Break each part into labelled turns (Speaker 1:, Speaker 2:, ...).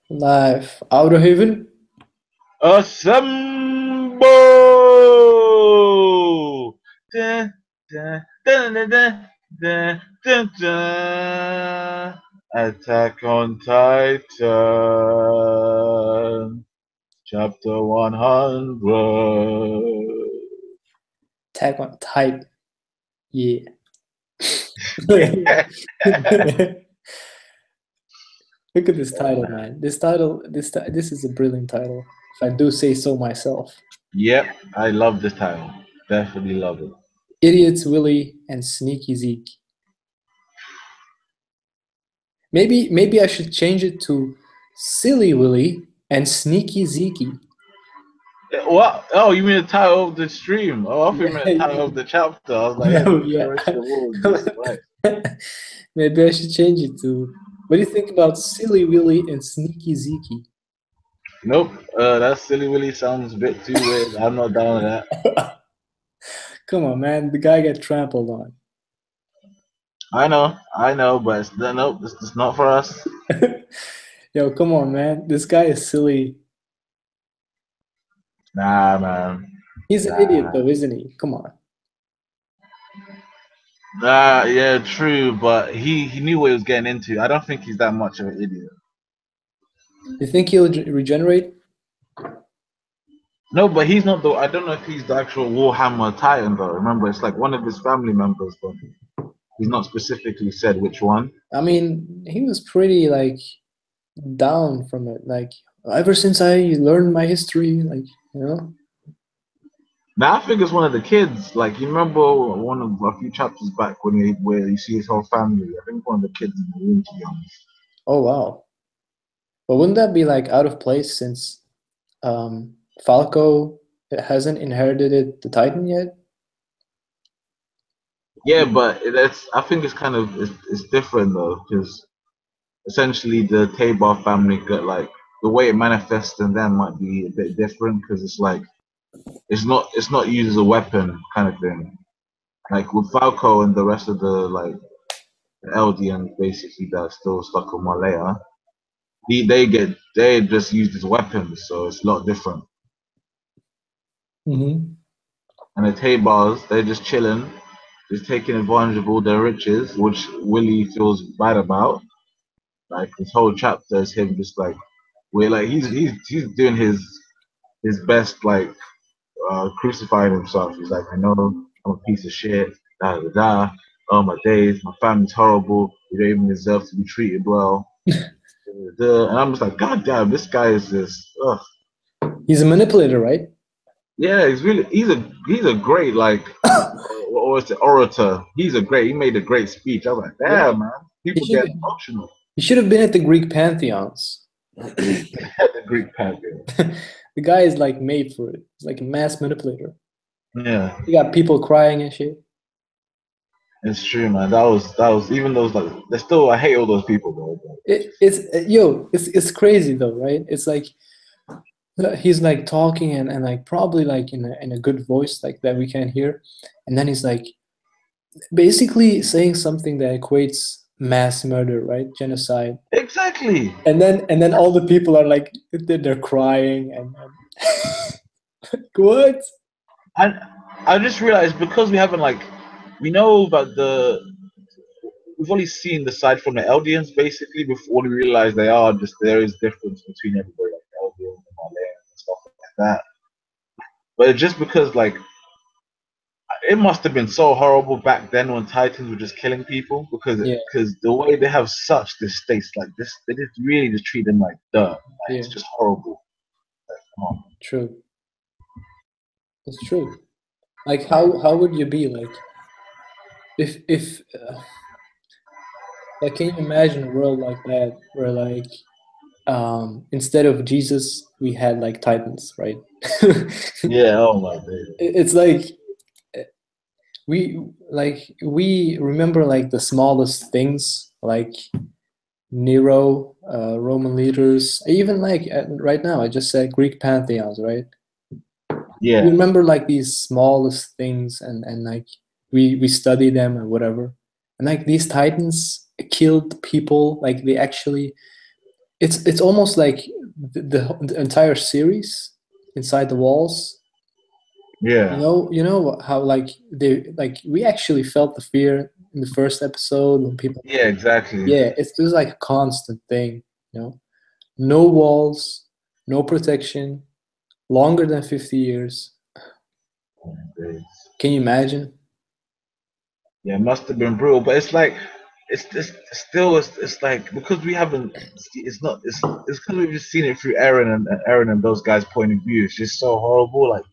Speaker 1: Live. Outer Haven?
Speaker 2: Assemble! Dun, dun, dun, dun, dun, dun, dun, dun. Attack on Titan, Chapter 100.
Speaker 1: Tag on Titan. Yeah. Look at this title, man. This title, this is a brilliant title. If I do say so myself.
Speaker 2: Yep, I love this title. Definitely love it.
Speaker 1: Idiots Willy and Sneaky Zeke. Maybe I should change it to Silly Willy and Sneaky Zeke.
Speaker 2: What? Oh, you mean the title of the stream? Oh, I thought you meant the title
Speaker 1: Yeah.
Speaker 2: of the chapter. I was like, yeah,
Speaker 1: No,
Speaker 2: the
Speaker 1: yeah.
Speaker 2: rest of the world is right.
Speaker 1: Maybe I should change it to. What do you think about Silly Willy and Sneaky Zeke?
Speaker 2: Nope, that silly Willy sounds a bit too weird. I'm not down with that.
Speaker 1: Come on, man. The guy got trampled on.
Speaker 2: I know, but nope, this is not for us.
Speaker 1: Yo, come on, man. This guy is silly.
Speaker 2: Nah, man.
Speaker 1: He's an idiot,
Speaker 2: Nah.
Speaker 1: though, isn't he? Come on.
Speaker 2: Nah, yeah, true, but he knew what he was getting into. I don't think he's that much of an idiot.
Speaker 1: You think he'll regenerate?
Speaker 2: No, but he's not the. I don't know if he's the actual Warhammer Titan though. Remember, it's like one of his family members, but he's not specifically said which one.
Speaker 1: I mean, he was pretty like down from it. Like ever since I learned my history, like you know.
Speaker 2: Now I think it's one of the kids. Like you remember one of a few chapters back when where you see his whole family. I think one of the kids in the room, to be honest.
Speaker 1: Oh wow. But wouldn't that be like out of place since Falco hasn't inherited the Titan yet?
Speaker 2: Yeah, but that's. I think it's kind of it's different though, because essentially the Tabar family got like the way it manifests in them might be a bit different because it's like it's not used as a weapon kind of thing. Like with Falco and the rest of the like Eldians basically that are still stuck on Malaya, they just used as weapons, so it's a lot different.
Speaker 1: Mm-hmm.
Speaker 2: And the Tabars, they're just chilling, just taking advantage of all their riches, which Willy feels bad about. Like this whole chapter is him just like we're like he's doing his best like crucifying himself. He's like, I know I'm a piece of shit, da da da. Oh my days, my family's horrible. We don't even deserve to be treated well. And I'm just like, God damn, this guy is just, ugh.
Speaker 1: He's a manipulator, right?
Speaker 2: Yeah, he's a great like, what was it, orator. He made a great speech. I was like,
Speaker 1: Yeah.
Speaker 2: damn man,
Speaker 1: He
Speaker 2: people
Speaker 1: should
Speaker 2: get emotional.
Speaker 1: he should have been at the Greek pantheons.
Speaker 2: The Greek pantheon.
Speaker 1: The guy is like made for it. He's like a mass manipulator.
Speaker 2: Yeah,
Speaker 1: You got people crying and shit.
Speaker 2: it's true, man. That was even those like, they still I hate all those people, bro.
Speaker 1: It's crazy though, right? It's like he's like talking and like probably like in a good voice like that we can hear, and then he's like basically saying something that equates mass murder, right? Genocide.
Speaker 2: Exactly.
Speaker 1: And then all the people are like they're crying and what?
Speaker 2: And I just realized because we haven't like we know that we've only seen the side from the Eldians basically before we realize there is difference between everybody like the Eldians and Malayans and stuff like that. But it's just because like it must have been so horrible back then when Titans were just killing people
Speaker 1: Yeah,
Speaker 2: because the way they have such distaste like this they just really just treat them like dirt. Like,
Speaker 1: yeah,
Speaker 2: it's just horrible. Like, come on.
Speaker 1: true. It's true. Like how would you be like if like can you imagine a world like that where like instead of Jesus we had like Titans, right?
Speaker 2: Yeah, oh my god.
Speaker 1: It's like we remember like the smallest things like Nero, Roman leaders, even like right now I just said Greek pantheons, right? We
Speaker 2: Yeah.
Speaker 1: remember like these smallest things and like we study them and whatever, and like these Titans killed people, like they actually it's almost like the entire series inside the walls.
Speaker 2: Yeah,
Speaker 1: You know how like they like we actually felt the fear in the first episode when people.
Speaker 2: yeah, exactly.
Speaker 1: Yeah, it was like a constant thing. You know, no walls, no protection, longer than 50 years.
Speaker 2: It's-
Speaker 1: Can you imagine?
Speaker 2: Yeah, it must have been brutal, but it's like it's still it's like because we haven't it's not it's because we've just seen it through Aaron and those guys' point of view. It's just so horrible. Like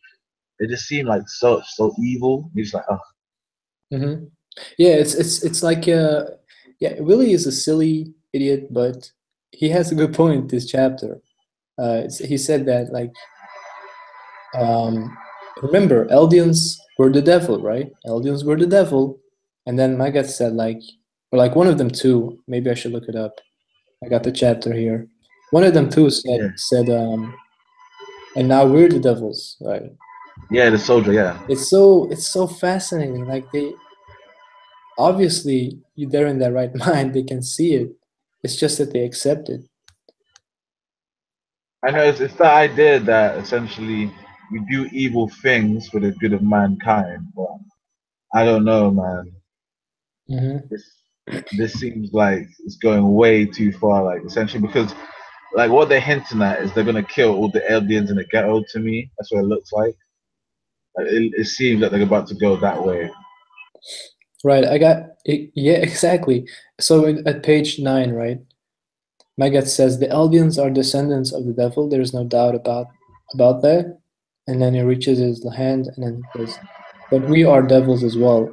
Speaker 2: they just seem like so evil. It's like oh
Speaker 1: Hmm. Yeah, it's like yeah, Willy is a silly idiot, but he has a good point this chapter. He said that like um, remember Eldians were the devil, right? Eldians were the devil, and then Magat said like or like one of them too. Maybe I should look it up. I got the chapter here. One of them too
Speaker 2: yeah
Speaker 1: said and now we're the devils, right?
Speaker 2: yeah the soldier yeah.
Speaker 1: It's so fascinating. Like they obviously they're in their right mind. They can see it. It's just that they accept it.
Speaker 2: I know it's the idea that essentially we do evil things for the good of mankind, but I don't know, man.
Speaker 1: Hmm.
Speaker 2: This this seems like it's going way too far. Like essentially because like what they're hinting at is they're gonna kill all the aliens in the ghetto. To me, that's what it looks like. Like it seems like they're about to go that way.
Speaker 1: Right. I got it. Yeah, exactly. So at page 9, right? Magat says the Eldians are descendants of the devil. There's no doubt about that. And then he reaches his hand and then he says, "But we are devils as well."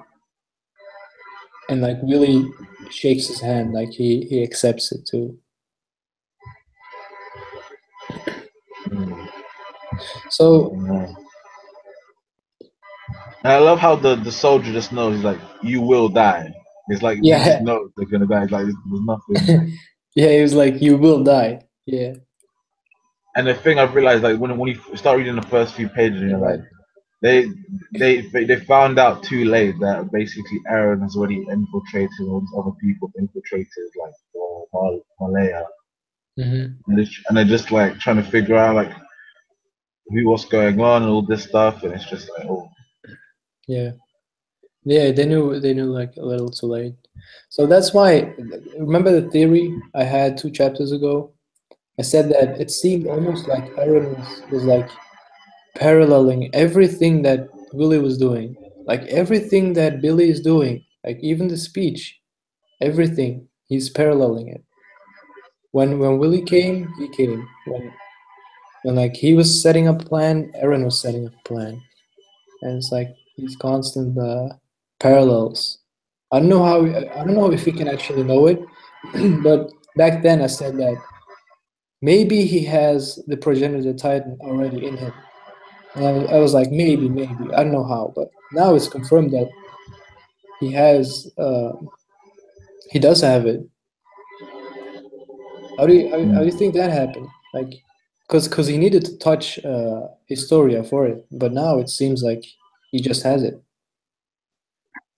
Speaker 1: And like Willie shakes his hand, like he accepts it too.
Speaker 2: Mm,
Speaker 1: So
Speaker 2: yeah. And I love how the soldier just knows. He's like, "You will die." It's like he just
Speaker 1: yeah,
Speaker 2: knows they're gonna die. It's like there's nothing like.
Speaker 1: yeah, he was like, "You will die." Yeah,
Speaker 2: And the thing I've realized, like when you start reading the first few pages, and
Speaker 1: yeah,
Speaker 2: you're
Speaker 1: right.
Speaker 2: like, they found out too late that basically Aaron has already infiltrated all these other people, infiltrated like Malaya,
Speaker 1: Hmm.
Speaker 2: and they're just like trying to figure out like what's going on and all this stuff, and it's just like oh
Speaker 1: Yeah, yeah. They knew like a little too late. So that's why. Remember the theory I had 2 chapters ago? I said that it seemed almost like Aaron was like paralleling everything that Willie was doing, like everything that Billy is doing, like even the speech, everything. He's paralleling it. When Willie came, he came. When like he was setting up a plan, Aaron was setting up a plan, and it's like these constant parallels. I don't know if we can actually know it, but back then I said that maybe he has the progenitor titan already in him. And I was like, maybe. I don't know how, but now it's confirmed that he has, he does have it. How do you
Speaker 2: mm.
Speaker 1: think that happened? Like, cause he needed to touch Historia for it, but now it seems like he just has it.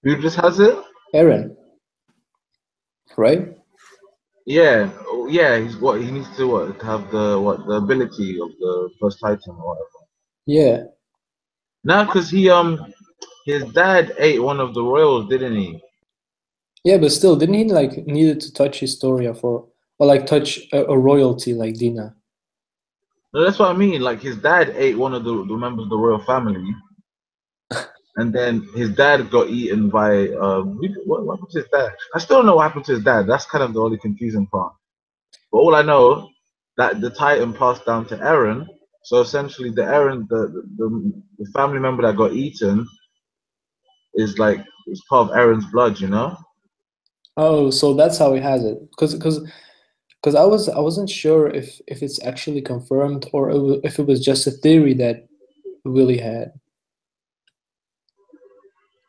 Speaker 2: Who just has it?
Speaker 1: Aaron, right?
Speaker 2: Yeah, oh, yeah. He's what he needs to what have the ability of the first Titan or whatever.
Speaker 1: Yeah,
Speaker 2: Now, because his dad ate one of the royals, didn't he?
Speaker 1: yeah, but still, didn't he like needed to touch Historia for, or like touch a royalty like Dina?
Speaker 2: No, that's what I mean. Like his dad ate one of the members of the royal family, and then his dad got eaten by what happened to his dad? I still don't know what happened to his dad. That's kind of the only confusing part. But all I know that the Titan passed down to Aaron. So essentially, the Aaron, the family member that got eaten is like it's part of Aaron's blood, you know?
Speaker 1: Oh, so that's how he has it. Because I wasn't sure if it's actually confirmed or if it was just a theory that Willie had.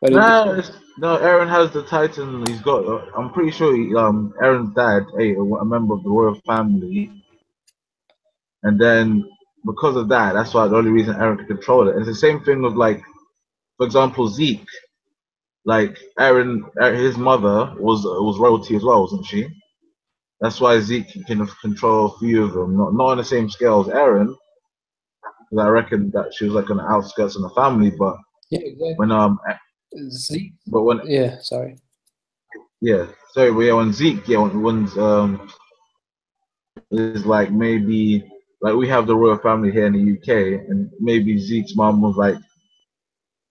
Speaker 1: But
Speaker 2: No, Aaron has the Titan. He's got. I'm pretty sure Aaron's dad ate a member of the royal family, and then because of that, that's why the only reason Aaron could control it. And it's the same thing with like, for example, Zeke. Like his mother was royalty as well, wasn't she? That's why Zeke can control a few of them, not on the same scale as Aaron, because I reckon that she was like on the outskirts of the family. But
Speaker 1: Yeah,
Speaker 2: when
Speaker 1: exactly. Zeke.
Speaker 2: but when
Speaker 1: Yeah, sorry.
Speaker 2: yeah, sorry, but yeah, when Zeke, yeah, when is like maybe like we have the royal family here in the UK, and maybe Zeke's mom was like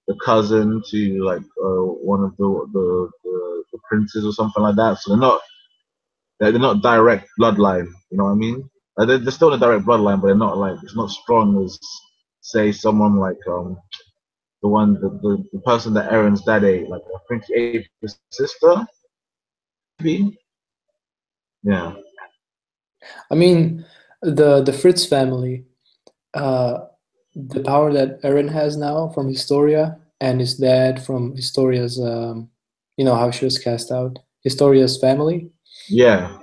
Speaker 2: the cousin to like one of the princes or something like that. So they're not direct bloodline. You know what I mean? Like they're still in a direct bloodline, but they're not like it's not strong as say someone like the person that Aaron's dad ate. Like I think he ate his sister. Maybe. Yeah.
Speaker 1: I mean, the Fritz family, uh, the power that Eren has now from Historia and his dad from Historia's, how she was cast out, Historia's family.
Speaker 2: Yeah.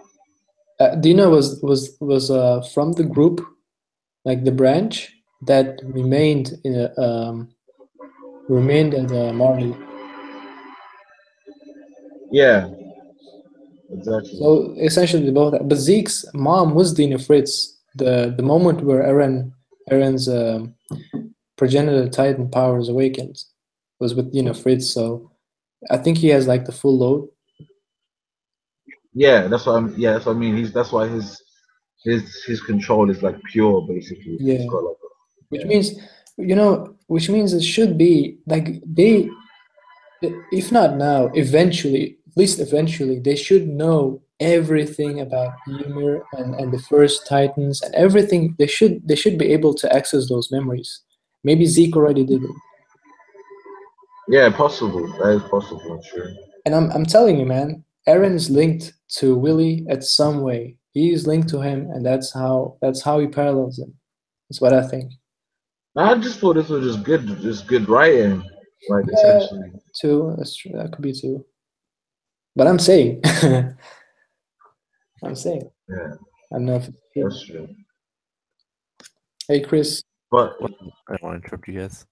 Speaker 1: Do you know was from the group, like the branch that remained at Marley.
Speaker 2: Yeah. Exactly.
Speaker 1: So essentially both. But Zeke's mom was Dina Fritz. The moment where Eren's progenitor Titan powers awakened was with Dina Fritz. So I think he has like the full load.
Speaker 2: Yeah, that's what I'm. Yeah, that's what I mean. That's why his control is like pure, basically. He's
Speaker 1: Yeah,
Speaker 2: got like
Speaker 1: which
Speaker 2: yeah,
Speaker 1: means which means it should be like if not now, eventually, at least eventually, they should know everything about Ymir and the first Titans and everything. They should be able to access those memories. Maybe Zeke already did it.
Speaker 2: yeah, possible. That is possible. Sure.
Speaker 1: And I'm telling you, man, Eren is linked to Willy at some way. He is linked to him, and that's how he parallels him. That's what I think.
Speaker 2: I just thought this was just good writing, like
Speaker 1: Yeah,
Speaker 2: essentially.
Speaker 1: two. That's true. That could be two. But I'm saying, I'm saying,
Speaker 2: Yeah,
Speaker 1: I don't know if it's true.
Speaker 2: that's true.
Speaker 1: Hey, Chris.
Speaker 2: But
Speaker 3: What? I don't want to interrupt you guys.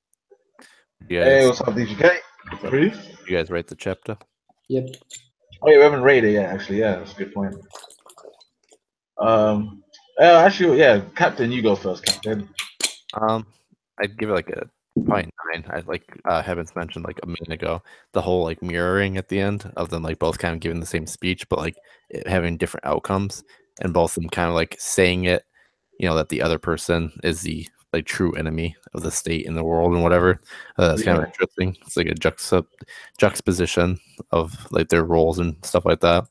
Speaker 3: You
Speaker 2: hey,
Speaker 3: guys,
Speaker 2: what's up, DGK?
Speaker 3: what's up?
Speaker 2: Brief?
Speaker 3: You guys write the chapter?
Speaker 1: Yep.
Speaker 2: Oh, yeah, we haven't rated yet. Actually, yeah, that's a good point. Um, actually, yeah, Captain, you go first, Captain.
Speaker 3: I'd give it like a 0.9. I like Heavens mentioned like a minute ago, the whole like mirroring at the end of them like both kind of giving the same speech, but like having different outcomes, and both of them kind of like saying it, that the other person is the like true enemy of the state in the world and whatever. That's kind of
Speaker 2: Yeah,
Speaker 3: interesting. It's like a juxtaposition of like their roles and stuff like that,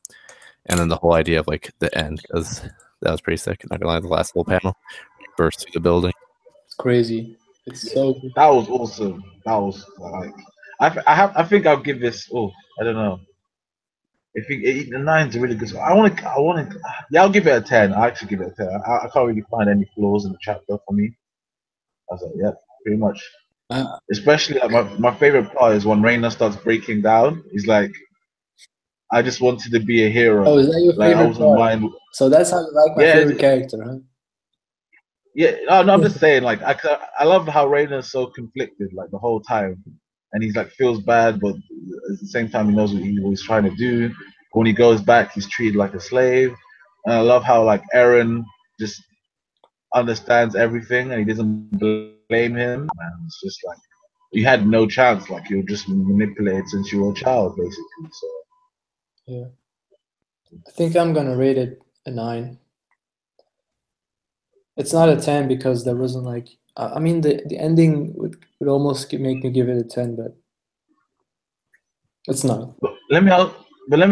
Speaker 3: and then the whole idea of like the end, because that was pretty sick. Not gonna lie, the last little panel burst through the building.
Speaker 1: It's crazy. It's so good.
Speaker 2: that was awesome. That was like, I think I'll give this. Oh, I don't know. I think the nine's a really good score. I want to. Yeah, I'll give it a 10. I actually give it a 10. I can't really find any flaws in the chapter for me. I was like, yeah, pretty much.
Speaker 1: Uh,
Speaker 2: Especially like my favorite part is when Reina starts breaking down. He's like, I just wanted to be a
Speaker 1: oh,
Speaker 2: hero.
Speaker 1: is that your
Speaker 2: Like I
Speaker 1: favorite
Speaker 2: wasn't
Speaker 1: part?
Speaker 2: mind.
Speaker 1: So that's how you like my
Speaker 2: Yeah,
Speaker 1: favorite character, huh?
Speaker 2: yeah. No, I'm just saying. Like I love how Reina's so conflicted like the whole time, and he's like feels bad, but at the same time he knows what he's trying to do. When he goes back, he's treated like a slave. And I love how like Aaron just understands everything and he doesn't blame him. And it's just like you had no chance. Like you were just manipulated since you were a child, basically. So
Speaker 1: Yeah. I think I'm gonna rate it a 9. It's not a 10 because there wasn't like I mean the ending would almost make me give it a 10, but it's not.
Speaker 2: but let me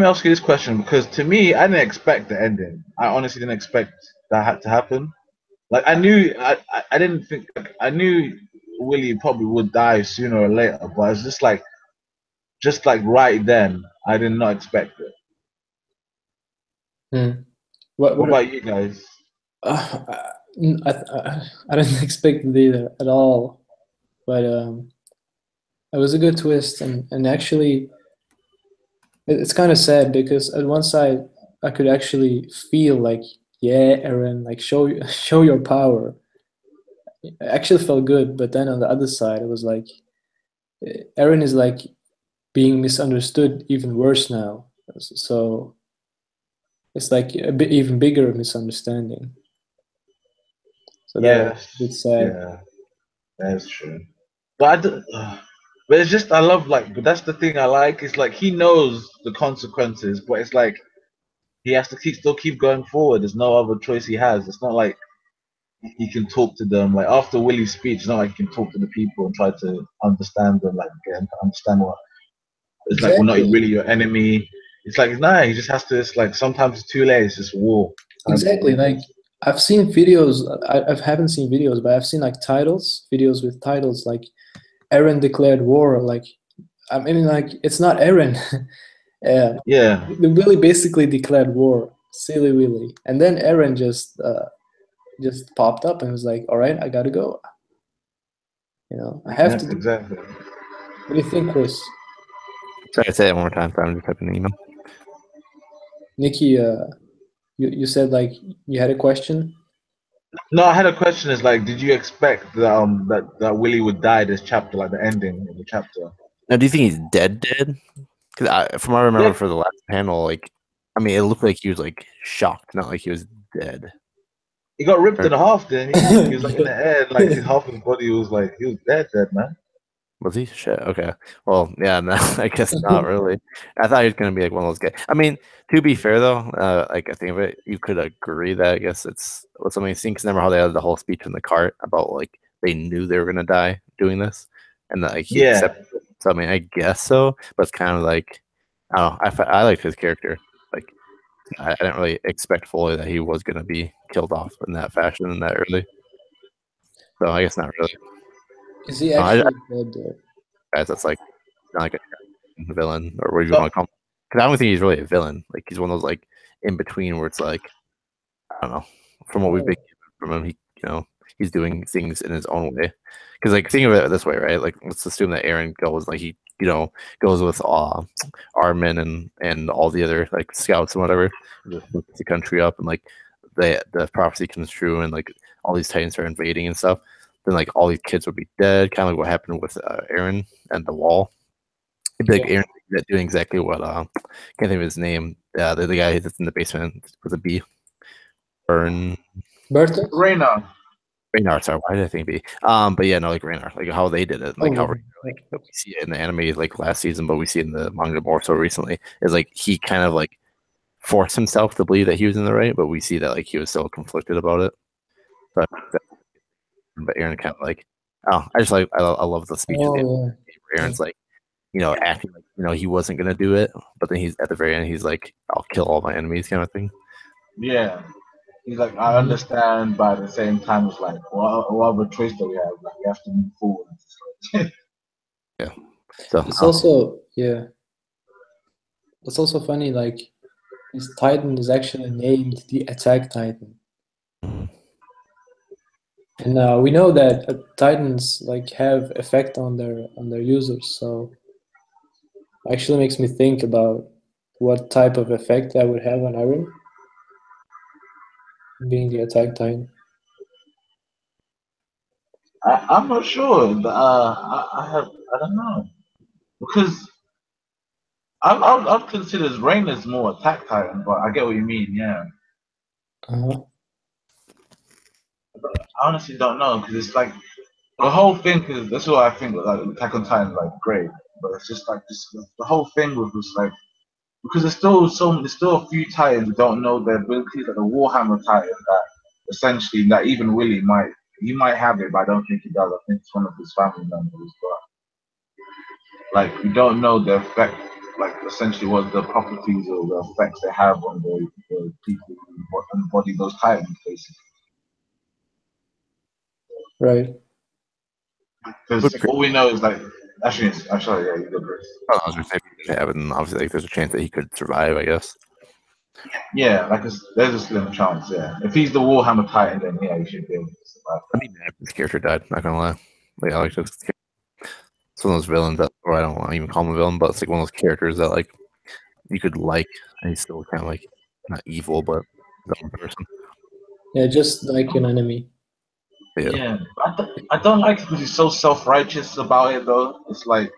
Speaker 2: ask you this question because to me, I didn't expect the ending. I honestly didn't expect that had to happen. Like I didn't think like, I knew Willie probably would die sooner or later, but it's just like right then, I did not expect it.
Speaker 1: Hmm. What
Speaker 2: What
Speaker 1: what
Speaker 2: about you guys?
Speaker 1: I didn't expect it either at all, but it was a good twist, and actually it's kind of sad because at one side I could actually feel like, yeah, Aaron, like show your power. It actually felt good, but then on the other side it was like Aaron is like being misunderstood even worse now. So it's like a bit even bigger misunderstanding. So that was
Speaker 2: Yes,
Speaker 1: a bit sad.
Speaker 2: yeah, that's true. But but it's just I love like, but that's the thing I like. It's like he knows the consequences, but it's like he has to still keep going forward. There's no other choice he has. It's not like he can talk to them. Like after Willy's speech, it's not like he can talk to the people and try to understand them, like get them to understand what it's like. We're not
Speaker 1: Exactly.
Speaker 2: really your enemy. It's like nah, he just has to. It's like sometimes it's too late. It's just war. Time to
Speaker 1: Exactly.
Speaker 2: win.
Speaker 1: Like I've seen videos. I haven't seen videos, but I've seen like videos with titles like Eren declared war. Like I mean, like it's not Eren.
Speaker 2: Yeah,
Speaker 1: The Willy basically declared war. Silly Willy, and then Eren just popped up and was like, "All right, I gotta go. I have
Speaker 2: yeah,
Speaker 1: to do."
Speaker 2: exactly.
Speaker 1: What do you think, Chris?
Speaker 3: Sorry, say it one more time. So I'm just typing an email.
Speaker 1: Nikki, you said like you had a question.
Speaker 2: No, I had a question. Is like, did you expect that Willy would die this chapter, like the ending of the chapter?
Speaker 3: Now, do you think he's dead? Because from what I remember
Speaker 2: Yeah,
Speaker 3: for the last panel, like, I mean, it looked like he was like shocked, not like he was dead.
Speaker 2: he got ripped
Speaker 3: Or
Speaker 2: in half. Then he was like in
Speaker 1: Yeah.
Speaker 2: the air, like his half his body was like he was dead, man.
Speaker 3: was he? Shit. Okay. Well, yeah. No, I guess not really. I thought he was gonna be like one of those guys. I mean, to be fair though, like I think of it, you could agree that I guess it's something seen. Because remember how they had the whole speech in the cart about like they knew they were gonna die doing this, and that like he
Speaker 2: Yeah,
Speaker 3: accepted it. So I mean, I guess so, but it's kind of like I don't know. I liked his character. Like I didn't really expect fully that he was gonna be killed off in that fashion and that early. So I guess not really.
Speaker 1: Is he
Speaker 3: I
Speaker 1: actually dead though?
Speaker 3: guys, that's like not like a villain or whatever you
Speaker 2: so
Speaker 3: want to call him. Because I don't think he's really a villain. Like he's one of those like in between where it's like I don't know. From what we've been
Speaker 1: Oh,
Speaker 3: given from him, he's doing things in his own way. Because like think of it this way, right? Like let's assume that Aaron goes like he goes with Armin and all the other like scouts and whatever, just puts the country up and like the prophecy comes true and like all these titans are invading and stuff. Then like all these kids would be dead, kind of like what happened with Aaron and the wall. He'd be like
Speaker 1: yeah.
Speaker 3: Aaron doing exactly what can't think of his name. The guy that's in the basement with a B. Burn
Speaker 1: Bertolt?
Speaker 2: Reina.
Speaker 3: Raynar, sorry, why did I think B? But yeah, no, like Raynar, like how they did it, and, like how
Speaker 1: Oh,
Speaker 3: like we see it in the anime like last season, but we see it in the manga more so recently, is like he kind of like forced himself to believe that he was in the right, but we see that like he was still conflicted about it. But Aaron kind of like, oh, I just like I love the speech at the end
Speaker 1: oh
Speaker 3: where
Speaker 1: yeah.
Speaker 3: Aaron's like, acting like he wasn't gonna do it, but then he's at the very end, he's like, I'll kill all my enemies, kind of thing.
Speaker 2: Yeah, he's like I
Speaker 1: Mhm.
Speaker 2: understand, but at the same time, it's like what other choice do we have? Like we have to move forward.
Speaker 3: Yeah. So
Speaker 1: It's also yeah. It's also funny. Like this Titan is actually named the Attack Titan, and we know that Titans like have effect on their users. So actually makes me think about what type of effect that would have on Eren being the Attack Titan.
Speaker 2: I'm not sure. I don't know because I've considered Rain as more attack titan, but I get what you mean. Yeah,
Speaker 1: Uh-huh.
Speaker 2: I honestly don't know because it's like the whole thing. Cause that's what I think. Like Attack on Titan, like great, but it's just like this. The whole thing was just like because there's still a few titans who don't know their abilities, like the Warhammer Titan that essentially that even Willy might have it, but I don't think he does. I think it's one of his family members, but like we don't know the effect, like essentially what the properties or the effects they have on the people who embody those titans, basically.
Speaker 1: Right.
Speaker 2: Because all we know is like actually, yeah, you go first.
Speaker 3: I was gonna say have it, and obviously like there's a chance that he could survive, I guess.
Speaker 2: Yeah, like there's a slim chance. Yeah, if he's the Warhammer Titan, then yeah, he should be able to survive.
Speaker 3: I'd be mad if this character died, not gonna lie. Like I like this. It's one of those villains that, or I don't want to even call him a villain, but it's like one of those characters that like you could like, and he's still kind of like not evil, but his own person.
Speaker 1: Yeah, just like an enemy.
Speaker 3: But yeah,
Speaker 2: Yeah, I don't like it because he's so self righteous about it though. It's like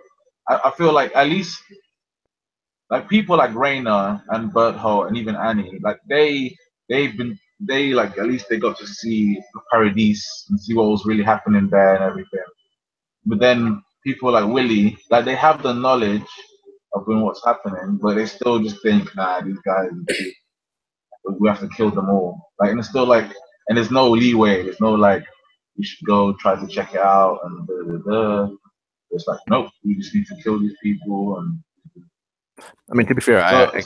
Speaker 2: I feel like at least like people like Raina and Berthold and even Annie, like they like at least they got to see Paradis and see what was really happening there and everything. But then people like Willy, like they have the knowledge of knowing what's happening, but they still just think, nah, these guys, we have to kill them all. Like, and it's still like, and there's no leeway. There's no like, we should go try to check it out and da da da. It's like, nope, we just need to kill these people. And
Speaker 3: I mean, to be fair,
Speaker 2: so,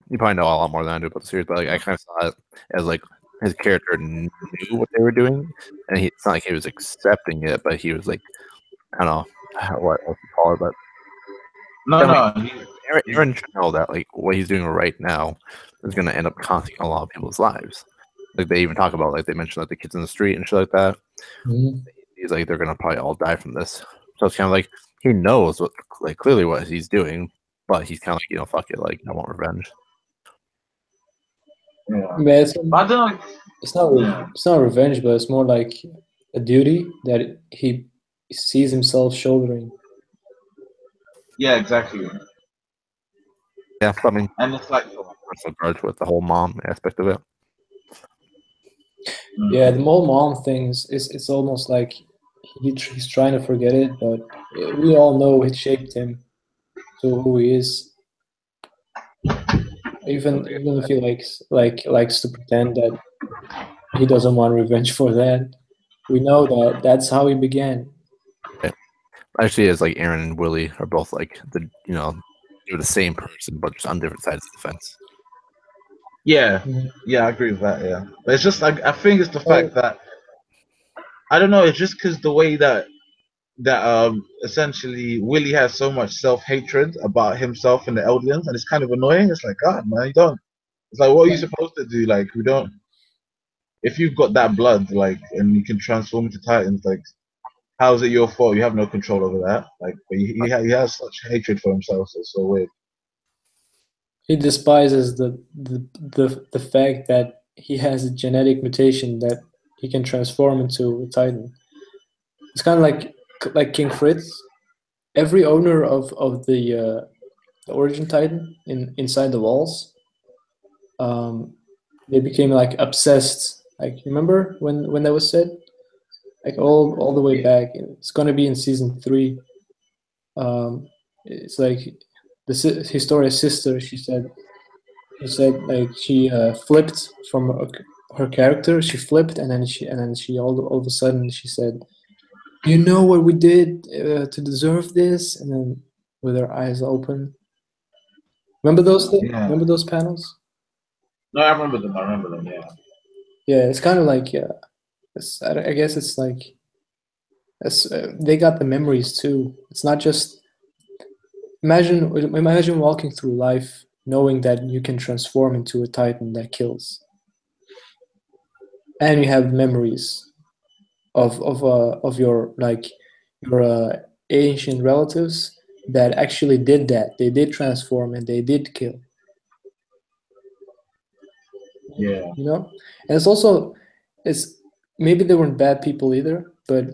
Speaker 3: you probably know a lot more than I do about the series, but like I kind of saw it as like his character knew what they were doing, and it's not like he was accepting it, but he was like, I don't know what else you call it, but
Speaker 2: no,
Speaker 3: like,
Speaker 2: no,
Speaker 3: Aaron should know that like what he's doing right now is going to end up costing a lot of people's lives. Like they even talk about, like they mentioned, like the kids in the street and shit like that.
Speaker 1: Mm-hmm.
Speaker 3: He's like, they're gonna probably all die from this. So it's kind of like he knows what, like clearly what he's doing, but he's kind of like, fuck it, like I want revenge.
Speaker 2: yeah.
Speaker 1: But
Speaker 2: But I don't know.
Speaker 1: it's not revenge, but it's more like a duty that he sees himself shouldering.
Speaker 2: Yeah, exactly.
Speaker 3: Yeah, I mean,
Speaker 2: and it's like,
Speaker 3: personal grudge with the whole mom aspect of it.
Speaker 1: Yeah, the whole mom thing is it's almost like he's trying to forget it, but we all know it shaped him to who he is. Even if he likes to pretend that he doesn't want revenge for that, we know that that's how he began.
Speaker 3: Actually, it's like Aaron and Willy are both like they're the same person, but just on different sides of the fence.
Speaker 2: yeah,
Speaker 1: Mhm.
Speaker 2: yeah, I agree with that. Yeah, but it's just like I think it's the
Speaker 1: Well,
Speaker 2: fact that I don't know. It's just because the way that essentially Willy has so much self hatred about himself and the Eldians, and it's kind of annoying. It's like, God, man, you don't. It's like, what are you supposed to do? Like, we don't. If you've got that blood, like, and you can transform into Titans, like, how is it your fault? You have no control over that. Like, but he has such hatred for himself. So it's so weird.
Speaker 1: he despises the fact that he has a genetic mutation that he can transform into a Titan. It's kind of like King Fritz. Every owner of the Origin Titan inside the walls, they became like obsessed. Like remember when that was said? Like all the way back. It's gonna be in season 3. It's like Historia's sister. She said like she flipped from her character. She flipped and then she all of a sudden she said, "You know what we did to deserve this?" And then with her eyes open. Remember those things?
Speaker 2: Yeah.
Speaker 1: Remember those panels?
Speaker 2: No, I remember them. I remember them. Yeah.
Speaker 1: Yeah, it's kind of like I guess it's like they got the memories too. It's not just imagine walking through life knowing that you can transform into a Titan that kills, and you have memories of your ancient relatives that actually did that. They did transform and they did kill.
Speaker 2: Yeah.
Speaker 1: You know, and it's maybe they weren't bad people either, but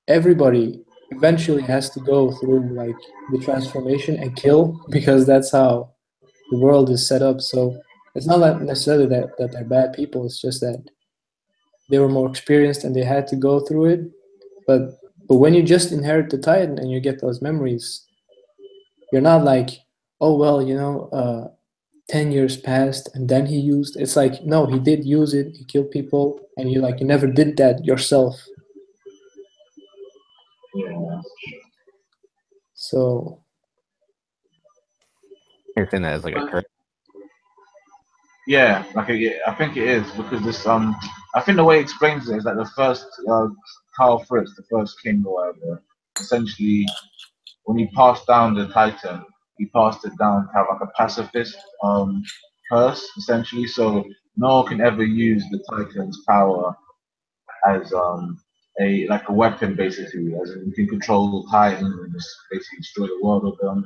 Speaker 1: everybody eventually has to go through like the transformation and kill because that's how the world is set up. So it's not like necessarily that they're bad people. It's just that they were more experienced and they had to go through it. But when you just inherit the Titan and you get those memories, you're not like, oh well, 10 years passed and then he used. It's like, no, he did use it. He killed people, and you never did that yourself.
Speaker 2: Yeah.
Speaker 1: So
Speaker 3: You're saying that as like a curse.
Speaker 2: Yeah, like I think it is because this I think the way it explains it is that the first Karl Fritz, the first king or whatever, essentially when he passed down the Titan, he passed it down to have like a pacifist curse essentially, so no one can ever use the Titan's power as a weapon basically, as in you can control Titans and just basically destroy the world with them.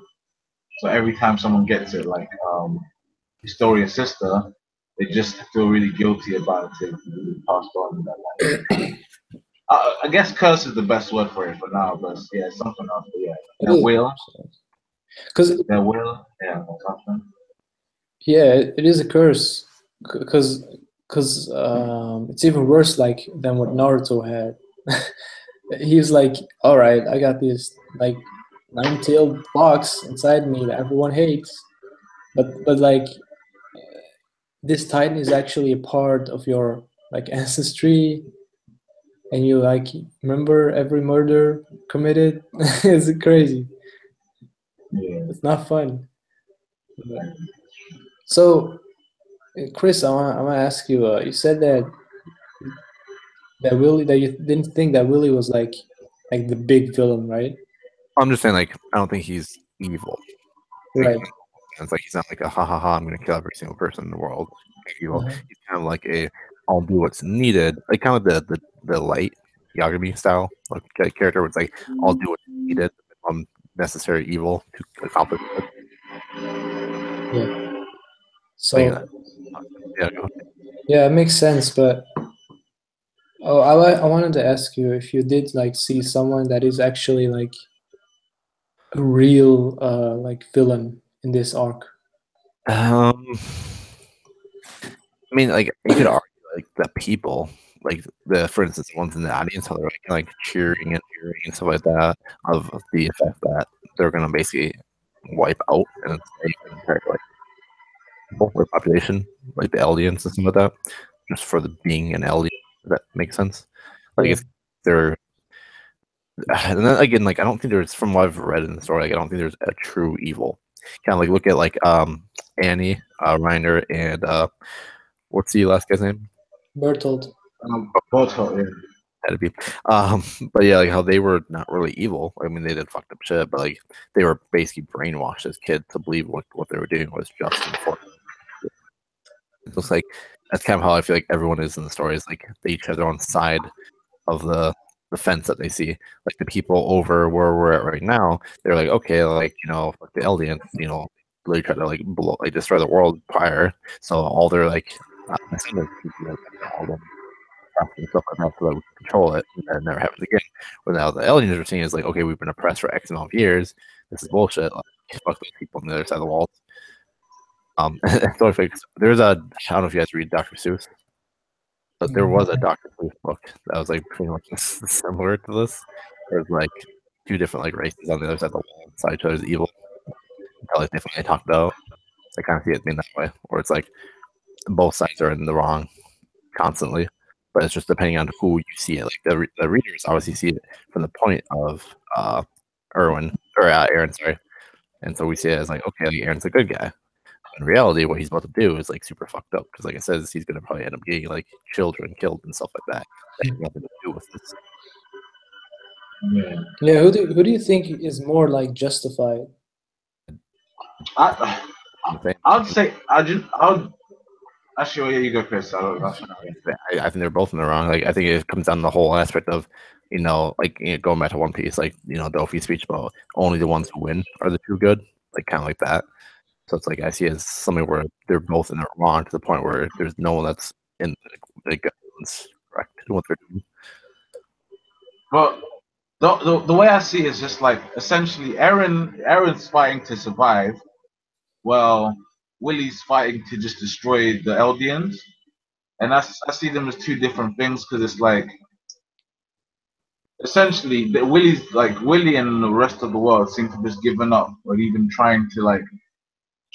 Speaker 2: So every time someone gets it, like Historia's sister, they just feel really guilty about it being passed on. I guess curse is the best word for it for now, but yeah, something else. But yeah,
Speaker 1: it
Speaker 2: and
Speaker 1: is.
Speaker 2: Will.
Speaker 1: Because
Speaker 2: Their will, yeah, or something.
Speaker 1: yeah, it is a curse. Because it's even worse like than what Naruto had. He's like, all right, I got this like nine-tailed fox inside me that everyone hates, but like this titan is actually a part of your like ancestry, and you like remember every murder committed. It's crazy.
Speaker 2: Yeah.
Speaker 1: It's not fun. So, Chris, I want to ask you. You said that Willy, that you didn't think that Willy was like the big villain, right?
Speaker 3: I'm just saying, like, I don't think he's evil. Like,
Speaker 1: Right.
Speaker 3: it's like he's not like a ha ha ha, I'm gonna kill every single person in the world. Evil.
Speaker 1: Uh-huh.
Speaker 3: He's kind of like a I'll do what's needed, like kind of the light Yagami style like character. Where it's like I'll do what's needed, necessary evil to accomplish it.
Speaker 1: Yeah.
Speaker 3: Like,
Speaker 1: So
Speaker 3: yeah,
Speaker 1: yeah, it makes sense. But oh, I wanted to ask you if you did like see someone that is actually like a real like villain in this arc.
Speaker 3: I mean, like you could argue like the people, like for instance, the ones in the audience, how they're like cheering and stuff like that, of the effect that they're gonna basically wipe out and enslave an entire like people or population, like the Eldians and stuff like that, just for the being an Eldian. If that makes sense. Like
Speaker 1: Yeah.
Speaker 3: if they're, and then again, like I don't think there's from what I've read in the story, like I don't think there's a true evil. Kind of like look at like Annie, Reiner, and what's the last guy's name?
Speaker 1: Bertold.
Speaker 2: Both, yeah.
Speaker 3: Had to be. But yeah, like how they were not really evil. I mean, they did fucked up shit, but like they were basically brainwashed as kids to believe what they were doing was just and for. It looks like that's kind of how I feel like everyone is in the story. Is like they each have their own side of the fence that they see. Like the people over where we're at right now, they're like, okay, like like the Eldians, they try to like blow, like destroy the world prior. So all their like descendants, like, all them and stuff like that so that we can control it and that never happens again. But now the aliens are seeing is like, okay, we've been oppressed for X amount of years. This is bullshit. Like, fuck those people on the other side of the walls. So if there's I don't know if you guys read Dr. Seuss, but there was a Dr. Seuss book that was like pretty much similar to this. There's like two different like races on the other side of the wall, saw each other's evil until like they finally talked out. I kind of see it being that way, where it's like both sides are in the wrong constantly, but it's just depending on who you see it. Like the readers obviously see it from the point of Aaron, sorry, and so we see it as like, okay, like Aaron's a good guy. In reality, what he's about to do is like super fucked up because, like I said, he's gonna probably end up getting like children killed and stuff like that. That has nothing to do with this.
Speaker 2: Yeah.
Speaker 1: Yeah. Who do you think is more like justified?
Speaker 2: I, I'd say I would actually. Yeah, you go, Chris.
Speaker 3: I think they're both in the wrong. Like I think it comes down to the whole aspect of like going back to One Piece, like Dofi's speech about only the ones who win are the true good, like kind of like that. So it's like I see it as something where they're both in the wrong to the point where there's no one that's in the one's correct in what they're doing.
Speaker 2: But the way I see it is just like essentially Aaron's fighting to survive. Well, Willy's fighting to just destroy the Eldians, and I see them as two different things because it's like essentially Willy and the rest of the world seem to just given up or even trying to like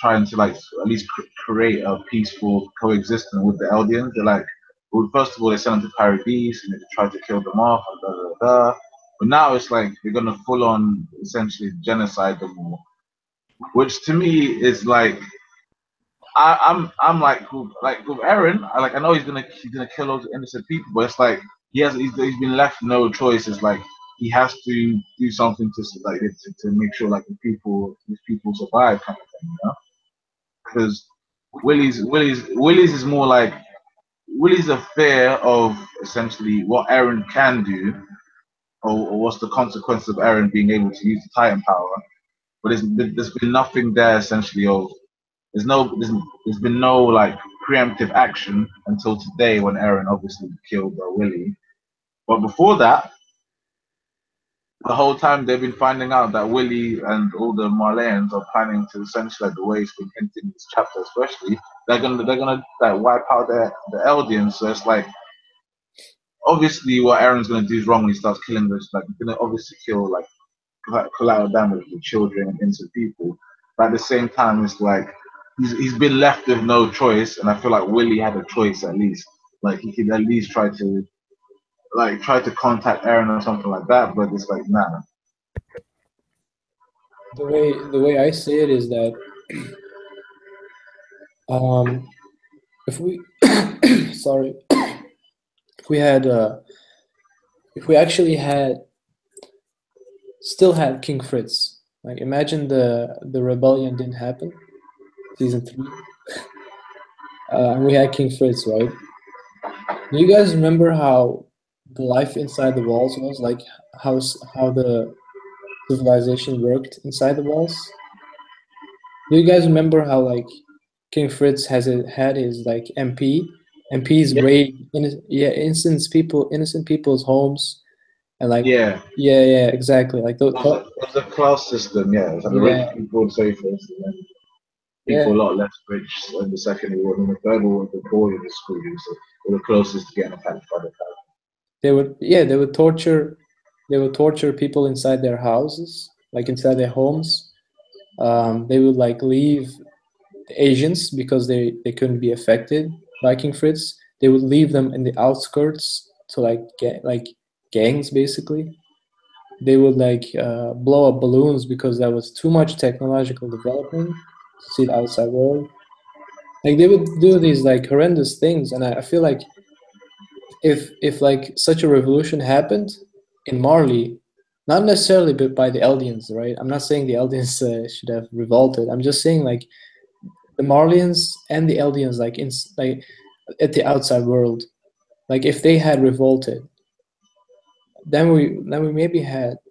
Speaker 2: at least create a peaceful coexistence with the Eldians. They're like, well, first of all, they sent them to Paradis and they tried to kill them off, and da, da, da. But now it's like they're gonna full on essentially genocide them all, which to me is like I'm like with Aaron. I know he's gonna kill those innocent people, but it's like he's been left no choice. It's like he has to do something to make sure like these people survive kind of thing, because Willy's is more like Willy's a fear of essentially what Aaron can do, or what's the consequence of Aaron being able to use the Titan power. But there's been nothing there essentially of there's been no like preemptive action until today when Aaron obviously killed Willy. But before that, the whole time they've been finding out that Willy and all the Marleyans are planning to essentially, like the way it's been hinted in this chapter, especially they're gonna like wipe out the Eldians. So it's like obviously what Aaron's gonna do is wrong when he starts killing this. Like he's gonna obviously kill like collateral damage to children and innocent people. But at the same time, it's like he's been left with no choice, and I feel like Willy had a choice at least. Like he could at least try to contact Aaron or something like that, but it's like nah.
Speaker 1: The way I see it is that if we sorry, if we had if we actually still had King Fritz, like imagine the rebellion didn't happen, season 3, and we had King Fritz, right? Do you guys remember how the life inside the walls was, like how the civilization worked inside the walls? Do you guys remember how like King Fritz had his like MPs
Speaker 2: Yeah,
Speaker 1: raid innocent people's homes, and like
Speaker 2: yeah.
Speaker 1: yeah, exactly, like those
Speaker 2: It was a class system, yeah. It was like the
Speaker 1: yeah,
Speaker 2: rich people would say first, and then people
Speaker 1: yeah,
Speaker 2: a lot less rich in the second award, and the third award, the poor in the school, so they were the closest to getting attacked by the crowd.
Speaker 1: they would torture people inside their houses, like inside their homes. They would like leave the Asians because they couldn't be affected by King Fritz. They would leave them in the outskirts to like get like gangs basically. They would like blow up balloons because there was too much technological development to see the outside world. Like they would do these like horrendous things, and I feel like if like such a revolution happened in Marley, not necessarily by the Eldians, right? I'm not saying the Eldians should have revolted. I'm just saying like the Marlians and the Eldians, like at the outside world, like if they had revolted, then we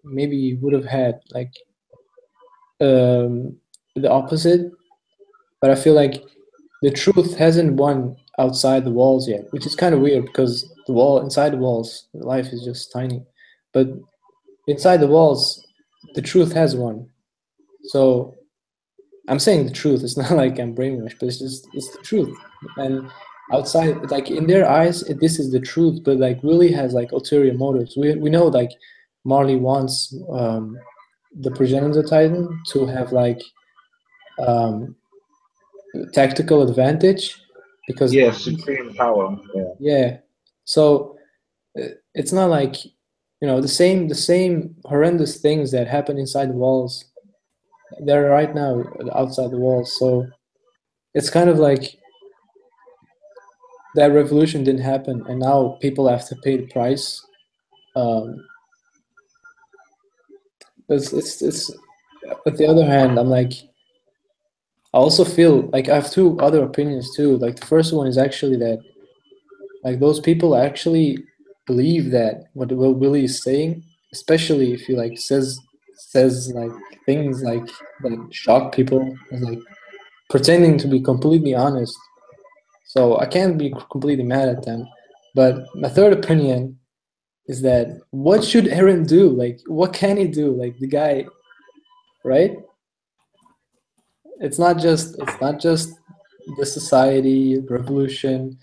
Speaker 1: maybe would have had like um, the opposite. But I feel like the truth hasn't won outside the walls yet, which is kind of weird because inside the walls, life is just tiny. But inside the walls, the truth has won. So I'm saying the truth. It's not like I'm brainwashed, but it's the truth. And outside, like in their eyes, this is the truth. But like Willie has like ulterior motives. We know like Marley wants the progenitor Titan to have like um, tactical advantage because
Speaker 2: Yeah, supreme power. Yeah,
Speaker 1: yeah. So it's not like the same horrendous things that happen inside the walls. They're right now outside the walls. So it's kind of like that revolution didn't happen, and now people have to pay the price. Um, it's But the other hand, I'm like, I also feel like I have two other opinions too. Like the first one is actually that like those people actually believe that what Willie is saying, especially if he like says like things like that shock people, and like pretending to be completely honest. So I can't be completely mad at them. But my third opinion is that what should Aaron do? Like, what can he do? Like the guy, right? It's not just the society revolution,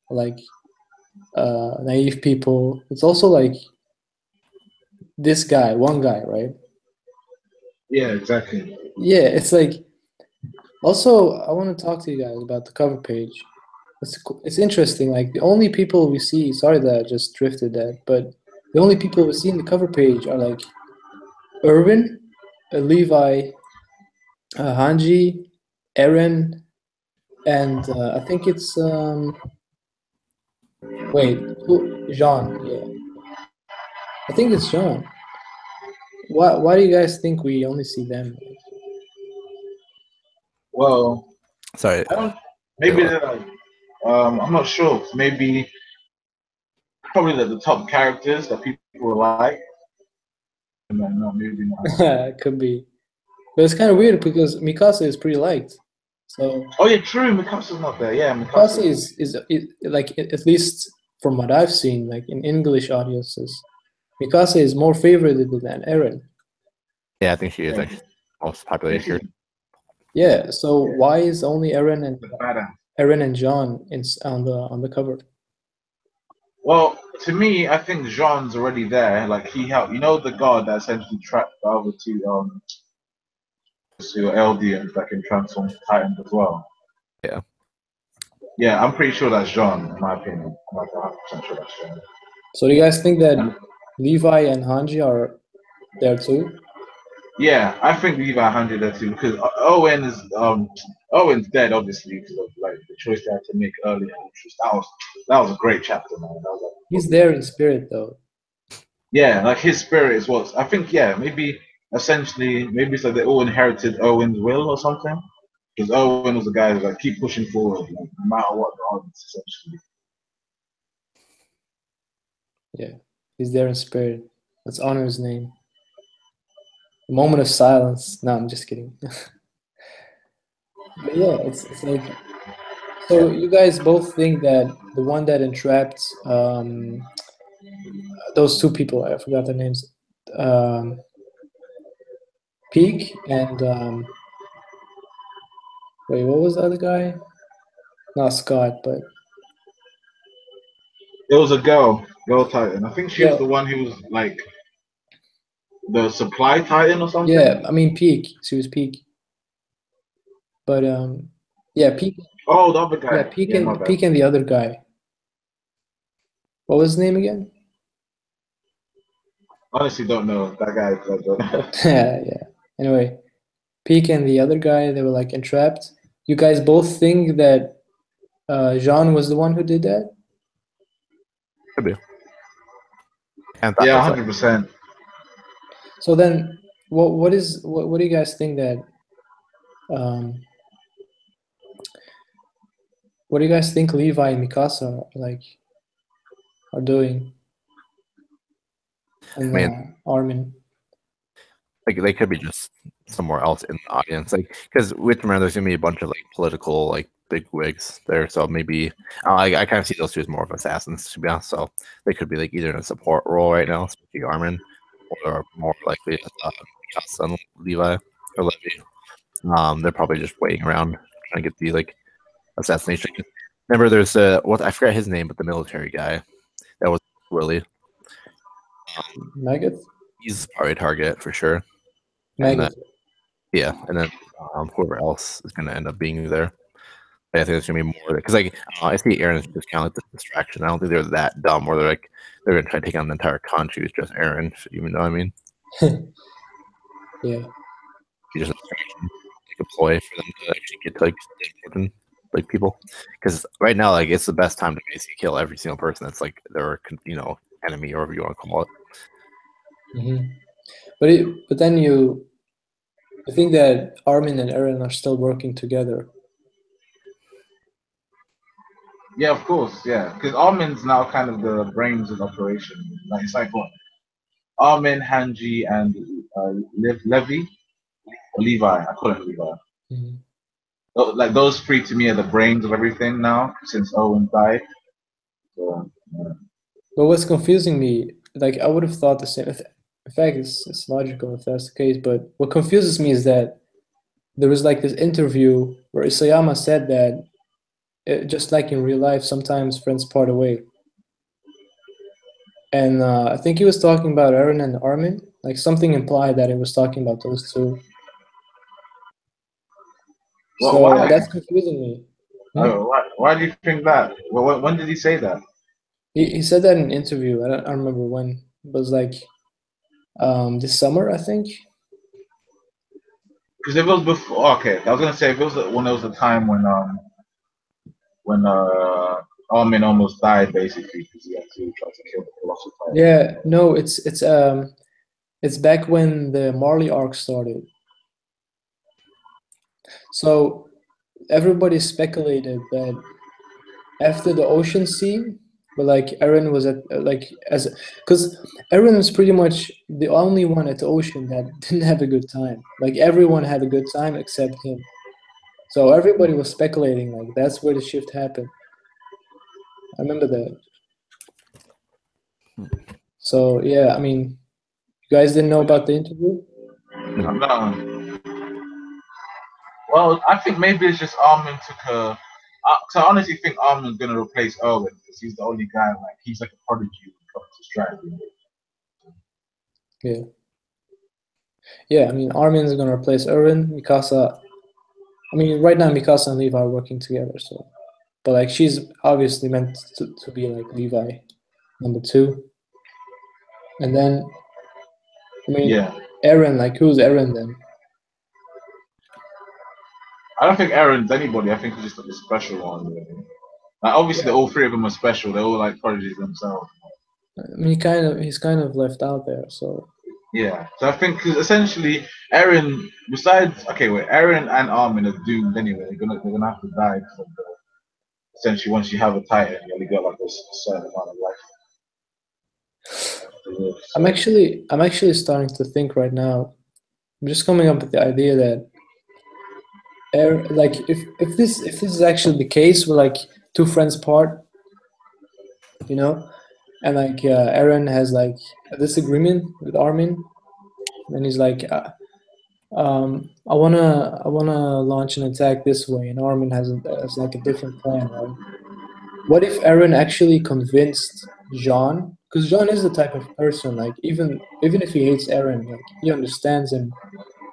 Speaker 1: like naive people. It's also like this guy, one guy, right?
Speaker 2: yeah, exactly.
Speaker 1: Yeah, it's like also I want to talk to you guys about the cover page. It's interesting. Like the only people we see, sorry that I just drifted that, but the only people we see in the cover page are like Irwin, Levi, Hanji, Aaron, and I think it's wait, Jean. Yeah, I think it's Jean. Why do you guys think we only see them?
Speaker 2: Well,
Speaker 3: Sorry.
Speaker 2: I don't. Maybe they're like, I'm not sure. Maybe probably the top characters that people will like. No, maybe not.
Speaker 1: It could be, but it's kind of weird because Mikasa is pretty liked. So
Speaker 2: Oh yeah, true. Mikasa's not there. Yeah,
Speaker 1: Mikasa
Speaker 2: Mikasa.
Speaker 1: is like at least from what I've seen, like in English audiences, Mikasa is more favored than Eren.
Speaker 3: Yeah, I think she is
Speaker 2: Yeah.
Speaker 3: actually most popular
Speaker 2: Yeah,
Speaker 3: here.
Speaker 1: Yeah. So why is only Eren and John on the cover?
Speaker 2: Well, to me, I think Jean's already there. Like he helped. You know, the god that essentially trapped the other two Eldians that can transform Titans as well.
Speaker 3: Yeah.
Speaker 2: Yeah, I'm pretty sure that's Jean, in my opinion. I'm like 100% sure that's Jean.
Speaker 1: So do you guys think that Levi and Hanji are there too?
Speaker 2: Yeah, I think Levi 100 there too because Owen's dead obviously because of like the choice they had to make earlier. That was a great chapter, man. That was
Speaker 1: He's there in spirit though.
Speaker 2: Yeah, like his spirit is what I think. Yeah, maybe essentially, maybe so they all inherited Owen's will or something. Because Owen was the guy who's like keep pushing forward, like, no matter what the odds, essentially.
Speaker 1: Yeah, he's there in spirit. Let's honor his name. A moment of silence. No, I'm just kidding. But yeah, it's like, so you guys both think that the one that entrapped those two people, I forgot their names, Peak and wait, what was the other guy? Not Scott, but
Speaker 2: There was a girl Titan. I think she was
Speaker 1: yeah,
Speaker 2: the one who was like the supply Titan or something.
Speaker 1: yeah. I mean Peak. She was Peak, but yeah, Peak.
Speaker 2: Oh, the other
Speaker 1: Yeah,
Speaker 2: guy. My bad.
Speaker 1: Peak and the other guy. What was his name again?
Speaker 2: Honestly, don't know that guy.
Speaker 1: Yeah. Anyway, Peak and the other guy, they were like entrapped. You guys both think that Jean was the one who did that?
Speaker 3: Could be.
Speaker 2: Yeah, 100%.
Speaker 1: So then, what do you guys think that? Um, what do you guys think Levi and Mikasa are doing? And
Speaker 3: I mean,
Speaker 1: Armin.
Speaker 3: like they could be just somewhere else in the audience, like because we have to remember there's gonna be a bunch of like political like big wigs there, so maybe I kind of see those two as more of assassins to be honest. So they could be like either in a support role right now, especially Armin, or more likely Mikasa and Levi or Levy. They're probably just waiting around trying to get the like assassination. Remember, there's what I forgot his name, but the military guy that was Willy.
Speaker 1: Maggot?
Speaker 3: He's probably a target for sure.
Speaker 1: Maggot.
Speaker 3: And then whoever else is going to end up being there. I think there's going to be more because like I see Aaron is just kind of like the distraction. I don't think they're that dumb where they're going to try to take on the entire country with just Aaron. Even though I mean,
Speaker 1: Yeah.
Speaker 3: he's just a distraction, like a ploy for them to actually get to like important like people. Because right now, like it's the best time to basically kill every single person that's like their enemy or whatever you want to call it.
Speaker 1: Mm-hmm. But then I think that Armin and Eren are still working together.
Speaker 2: Yeah, of course. Yeah, because Armin's now kind of the brains of the operation. Like it's like what Armin, Hanji, and Levi. I call him Levi.
Speaker 1: Mm-hmm.
Speaker 2: Like those three to me are the brains of everything now since Owen died. So, yeah.
Speaker 1: But what's confusing me, like I would have thought the same. In fact, it's logical if that's the case. But what confuses me is that there was like this interview where Isayama said that just like in real life, sometimes friends part away. And I think he was talking about Eren and Armin. Like something implied that it was talking about those two.
Speaker 2: Well,
Speaker 1: So
Speaker 2: why?
Speaker 1: that's confusing me.
Speaker 2: Why do you think that? Well, when did he say that?
Speaker 1: He said that in an interview. I don't remember when. It was like this summer, I think.
Speaker 2: Because if it was before, okay, I was gonna say if it was when there was a time when Armin almost died basically because he had to try to kill the philosopher.
Speaker 1: Yeah, no, it's back when the Marley arc started. So everybody speculated that after the ocean scene, but like Eren was at because Eren was pretty much the only one at the ocean that didn't have a good time. Like everyone had a good time except him. So everybody was speculating like that's where the shift happened. I remember that. So yeah, I mean, you guys didn't know about the interview?
Speaker 2: No. Well, I think maybe it's just Armin took a. So I honestly think Armin's gonna replace Erwin because he's the only guy like he's like a prodigy when it comes to strategy.
Speaker 1: Yeah. Yeah, I mean, Armin's gonna replace Erwin. Mikasa. I mean, right now Mikasa and Levi are working together, so. But like, she's obviously meant to be like Levi #2, and then. I mean,
Speaker 2: Yeah.
Speaker 1: Eren. Like, who's Eren then?
Speaker 2: I don't think Aaron's anybody. I think he's just like a special one. Really. Like, obviously, all three of them are special. They're all like prodigies themselves.
Speaker 1: I mean, he's kind of left out there. So
Speaker 2: Yeah. So I think 'cause essentially, Aaron, besides Aaron and Armin are doomed anyway. They're gonna have to die because essentially once you have a Titan, you only got like a certain amount of life.
Speaker 1: I'm actually starting to think right now. I'm just coming up with the idea that like if this is actually the case, we're like two friends part, you know, and like Eren has like a disagreement with Armin, and he's like, I wanna launch an attack this way, and Armin has like a different plan, right? What if Eren actually convinced Jean? Because Jean is the type of person, like even if he hates Eren, like he understands him,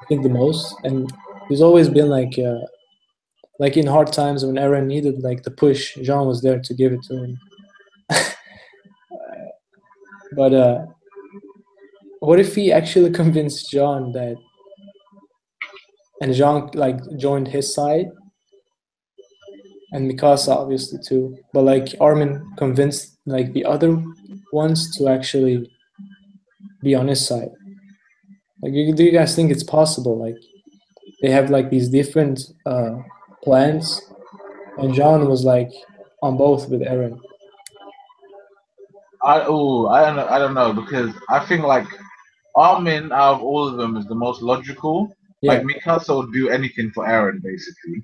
Speaker 1: I think the most, and he's always been like in hard times when Eren needed like the push, Jean was there to give it to him. But what if he actually convinced Jean that, and Jean like joined his side, and Mikasa obviously too, but like Armin convinced like the other ones to actually be on his side. Like, do you guys think it's possible? Like, they have like these different plans, and John was like on both with Eren.
Speaker 2: I don't know because I think like Armin out of all of them is the most logical.
Speaker 1: Yeah,
Speaker 2: Like Mikasa would do anything for Eren basically,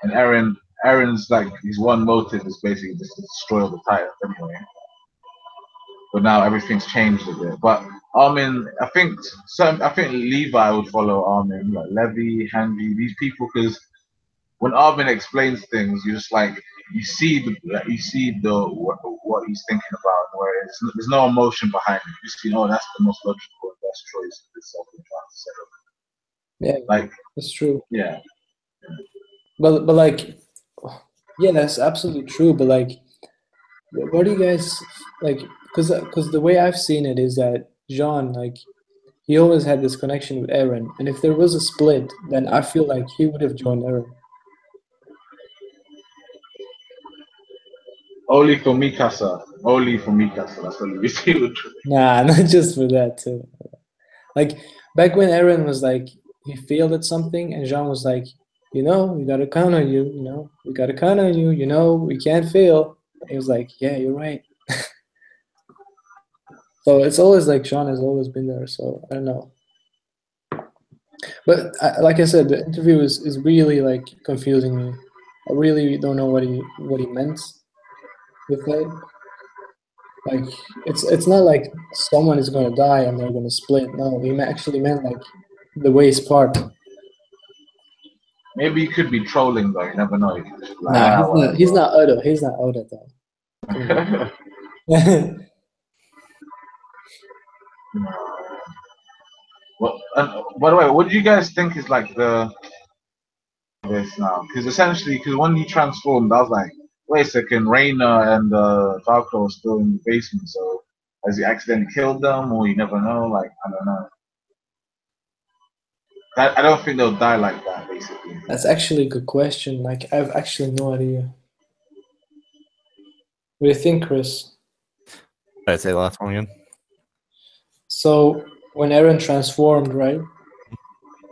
Speaker 2: and Eren's like his one motive is basically just to destroy all the Titans anyway. But now everything's changed a bit. But Armin, I think Levi would follow Armin, like Levi, Hanji, these people, because when Armin explains things, you just like you see the what he's thinking about, where there's no emotion behind it. You just see, oh, that's the most logical and best choice for this trying to set up.
Speaker 1: yeah,
Speaker 2: Like,
Speaker 1: that's true.
Speaker 2: yeah,
Speaker 1: But like, yeah, that's absolutely true. But like, what do you guys like? Because the way I've seen it is that Jean, like, he always had this connection with Eren, and if there was a split, then I feel like he would have joined Eren.
Speaker 2: only for Mikasa, only for Mikasa. That's what we see.
Speaker 1: Nah, not just for that too. Like, back when Eren was like, he failed at something, and Jean was like, we gotta count on you, we gotta count on you, we can't fail. He was like, yeah, you're right. So it's always like Jean has always been there, so I don't know. But like I said, the interview is really like confusing me. I really don't know what he meant with that. Like, it's not like someone is gonna die and they're gonna split. No, he actually meant like the waist part.
Speaker 2: Maybe he could be trolling though. You never know. He could just be like,
Speaker 1: Nah,
Speaker 2: whatever.
Speaker 1: he's not Oda. He's not Oda though.
Speaker 2: Well, by the way, what do you guys think is like this now? Because essentially, when he transformed, I was like, wait a second, Reina and Falco are still in the basement. So has he accidentally killed them, or you never know? Like, I don't know. I don't think they'll die like that. Basically,
Speaker 1: That's actually a good question. Like, I have actually no idea. What do you think, Chris?
Speaker 3: I'd say the last one again.
Speaker 1: So when Eren transformed, right?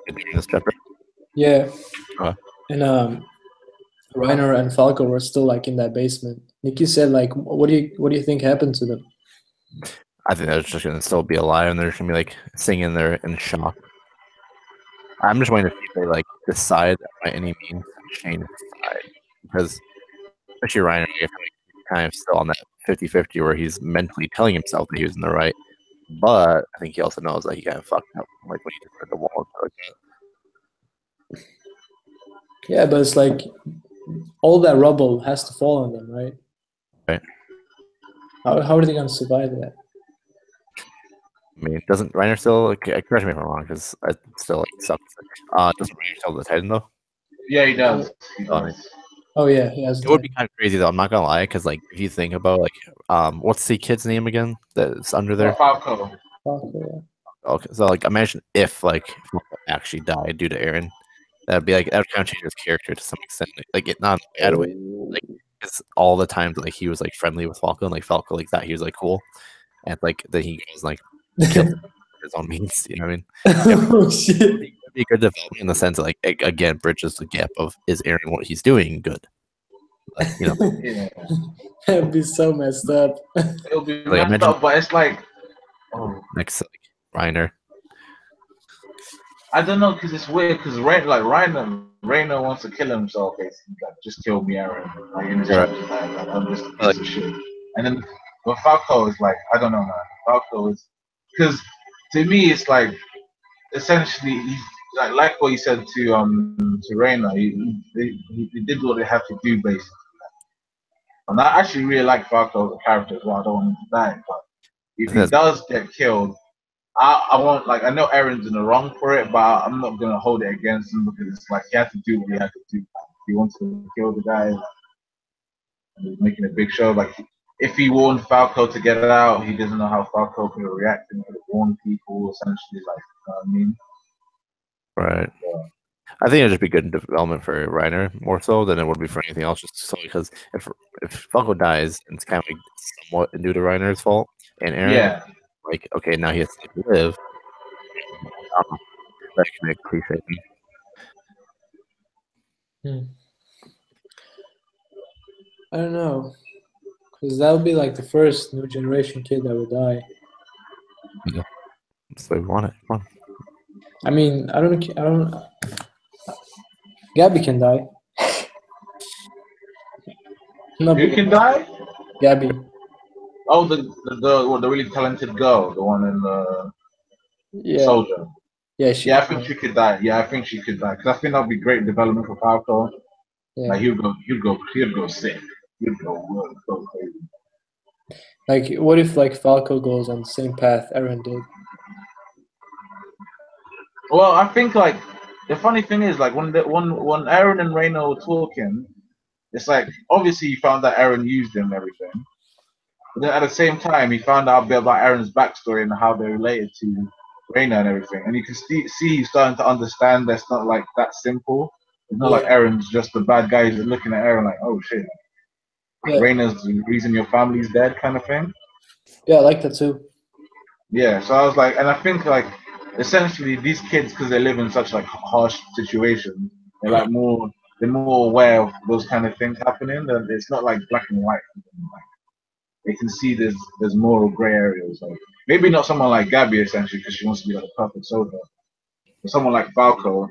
Speaker 3: During this chapter.
Speaker 1: Yeah.
Speaker 3: Okay.
Speaker 1: And Reiner and Falco were still like in that basement. Nikki said, like, what do you think happened to them?
Speaker 3: I think they're just gonna still be alive, and they're just gonna be like singing there in shock. I'm just waiting to see if they like decide by any means to change side, because especially Reiner, kind of still on that 50-50 where he's mentally telling himself that he was in the right, but I think he also knows that he kind of fucked up, like when he just hit the wall.
Speaker 1: Yeah, but it's like all that rubble has to fall on them, right?
Speaker 3: Right.
Speaker 1: How are they going to survive that?
Speaker 3: I mean, doesn't Reiner still, like, correct me if I'm wrong, because I still like sucks. Doesn't Reiner still have the Titan though?
Speaker 2: Yeah, he does. He
Speaker 3: I mean,
Speaker 2: does.
Speaker 1: Oh yeah, he has.
Speaker 3: it would be kind of crazy though. I'm not gonna lie, because like if you think about like what's the kid's name again that's under there?
Speaker 2: Falco.
Speaker 3: Okay, so like imagine if like Falco actually died due to Eren. That'd be like that would kind of change his character to some extent. Like it not in a bad way. Like because all the times like he was like friendly with Falco and like Falco like that he was like cool. And like then he goes like kills him for his own means, you know what I mean?
Speaker 1: Oh shit!
Speaker 3: It'd be a good development in the sense that like again bridges the gap of is Eren what he's doing good? Like, you know,
Speaker 2: Yeah.
Speaker 1: That'd be so messed up.
Speaker 2: It'll be
Speaker 3: like
Speaker 2: messed
Speaker 3: imagine
Speaker 2: up, but it's like, oh,
Speaker 3: next to like Reiner.
Speaker 2: I don't know, because it's weird, because Rainer wants to kill himself, basically, like, just kill me, Aaron, like, in his
Speaker 3: Right.
Speaker 2: head, like, I'm just a piece
Speaker 3: Like-
Speaker 2: of shit. And then, but Falco is like, I don't know, man. Falco is, because to me, it's like, essentially, he's, like what he said to Rainer, he did what they had to do, basically. And I actually really like Falco as a character as well. I don't want him to die, but if he does get killed, I want, like, I know Aaron's in the wrong for it, but I'm not gonna hold it against him because it's like he had to do what he had to do. Like, he wants to kill the guy, and he's making a big show. Like, if he warned Falco to get out, he doesn't know how Falco could react and could warn people. Essentially, like, you know what I mean?
Speaker 3: Right.
Speaker 2: Yeah.
Speaker 3: I think it'd just be good in development for Reiner more so than it would be for anything else. Just so because if Falco dies, it's kind of like somewhat due to Reiner's fault, and Eren,
Speaker 2: Yeah.
Speaker 3: like okay, now he has to like, live. That can make cliche.
Speaker 1: I don't know, because that would be like the first new generation kid that would die.
Speaker 3: Yeah. So we want it. Come on.
Speaker 1: I mean, I don't. Gabby can die. No,
Speaker 2: Who can die?
Speaker 1: Gabby.
Speaker 2: Oh, the really talented girl, the one in the
Speaker 1: Yeah.
Speaker 2: soldier.
Speaker 1: Yeah,
Speaker 2: Yeah, I think she could die. Yeah, I think she could die because I think that'd be great development for Falco.
Speaker 1: Yeah.
Speaker 2: Like he'd go sick. He'd go crazy.
Speaker 1: Like, what if like Falco goes on the same path Eren did?
Speaker 2: Well, I think like the funny thing is like when Aaron and Reino were talking, it's like obviously he found that Aaron used him and everything, but then at the same time he found out a bit about Aaron's backstory and how they related to Reino and everything, and you can see he's starting to understand that's not like that simple. It's not like Aaron's just the bad guy. He's looking at Aaron like, oh shit, Reino's the reason your family's dead, kind of thing.
Speaker 1: Yeah, I like that too.
Speaker 2: Yeah, so I was like, and I think like essentially these kids, because they live in such like harsh situations, they're like they're more aware of those kind of things happening. And it's not like black and white. Like, they can see there's moral gray areas. Like maybe not someone like Gabby essentially because she wants to be like a perfect soldier, but someone like Falco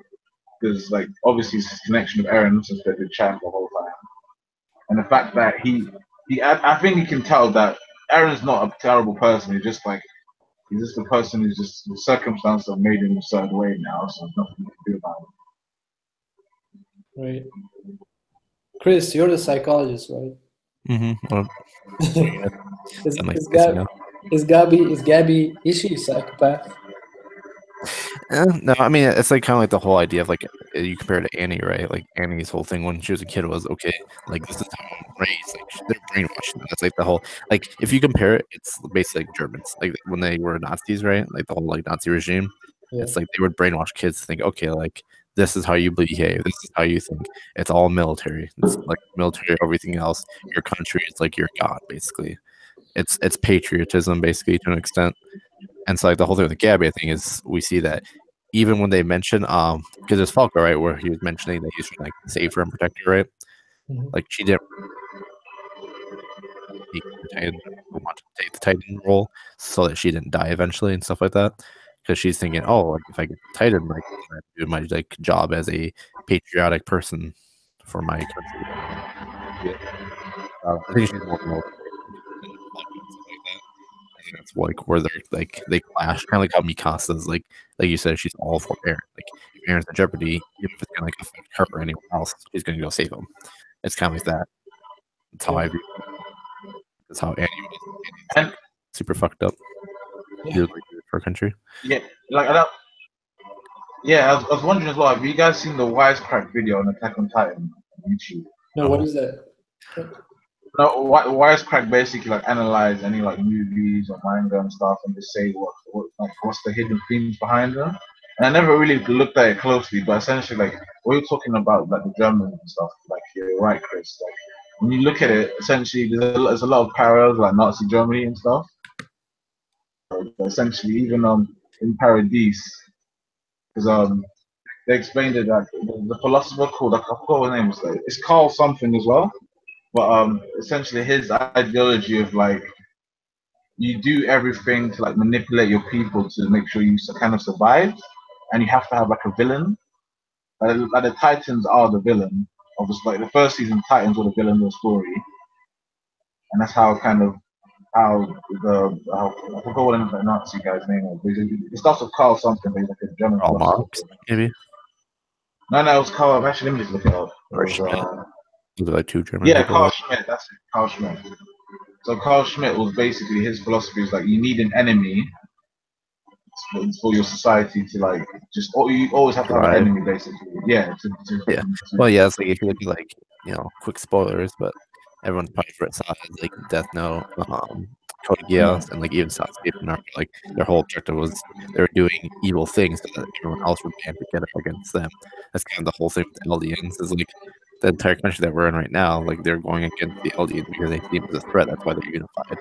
Speaker 2: because like obviously it's his connection with Aaron since they've been chatting the whole time, and the fact that I think he can tell that Aaron's not a terrible person. He's just a person who's just the circumstance that made him a certain way now, so there's nothing you can do about it.
Speaker 1: Right. Chris, you're the psychologist, right?
Speaker 3: Well,
Speaker 1: is Gabby is she a psychopath?
Speaker 3: No, I mean it's like kind of like the whole idea of like you compare it to Annie, right? Like Annie's whole thing when she was a kid was okay, like this is how I'm raised. Like they're brainwashed. That's like the whole like if you compare it, it's basically like Germans, like when they were Nazis, right? Like the whole like Nazi regime.
Speaker 1: Yeah.
Speaker 3: It's like they would brainwash kids to think, okay, like this is how you behave, this is how you think. It's all military. It's like military, everything else. Your country is like your god, basically. It's patriotism, basically, to an extent. And so like the whole thing with the Gabby thing is we see that even when they mention because there's Falco, right, where he was mentioning that he's trying to like save her and protect her, right? Like she didn't want to take the Titan role so that she didn't die eventually and stuff like that. Because she's thinking, oh, like if I get the Titan, like I have to do my like job as a patriotic person for my country. I think she's more motivated that's like where they're like they clash, kind of like how Mikasa's like you said, she's all for Eren. Like if Eren's in jeopardy, even if it's gonna like affect her or anyone else, she's gonna go save him. It's kind of like that. That's how I view. That's how Annie was.
Speaker 2: And
Speaker 3: Super fucked up.
Speaker 1: Yeah.
Speaker 3: She was like good for her country.
Speaker 2: yeah, like I don't. Yeah, I was wondering as well. Have you guys seen the Wisecrack video on Attack on Titan on YouTube?
Speaker 1: No, what is that?
Speaker 2: No, Wisecrack basically like analyze any like movies or manga and stuff, and just say what's the hidden themes behind them. And I never really looked at it closely, but essentially like what you're talking about, like the Germans and stuff, like you're right, Chris. Like when you look at it, essentially there's a lot of parallels like Nazi Germany and stuff. But essentially, even in Paradis, because they explained it that the philosopher called, I forgot what his name was, like it's Carl something as well. But essentially his ideology of like you do everything to like manipulate your people to make sure you kind of survive, and you have to have like a villain. Like the Titans are the villain. Obviously, like the first season, Titans were the villain of the story, and that's how kind of how I forgot what the Nazi guy's name was. It starts with Carl something. But he's like a German
Speaker 3: All
Speaker 2: philosopher.
Speaker 3: Marx, maybe.
Speaker 2: No, it was Carl. Actually, let me just look it up.
Speaker 3: Or Schmidt. Those are like two German
Speaker 2: Yeah,
Speaker 3: people.
Speaker 2: Carl Schmidt. That's it. Carl Schmidt. So Carl Schmidt was basically his philosophy is like you need an enemy for your society to like just you always have to have an enemy basically. Yeah.
Speaker 3: Well, yeah, it's like if you look at like quick spoilers, but everyone's probably saw it as like Death Note, Code Geass, and like even Sasuke from Naruto. Like their whole objective was they were doing evil things so that everyone else would band together against them. That's kind of the whole thing with the Eldians is like the entire country that we're in right now. Like they're going against the Eldians because they see them as a threat. That's why they're unified.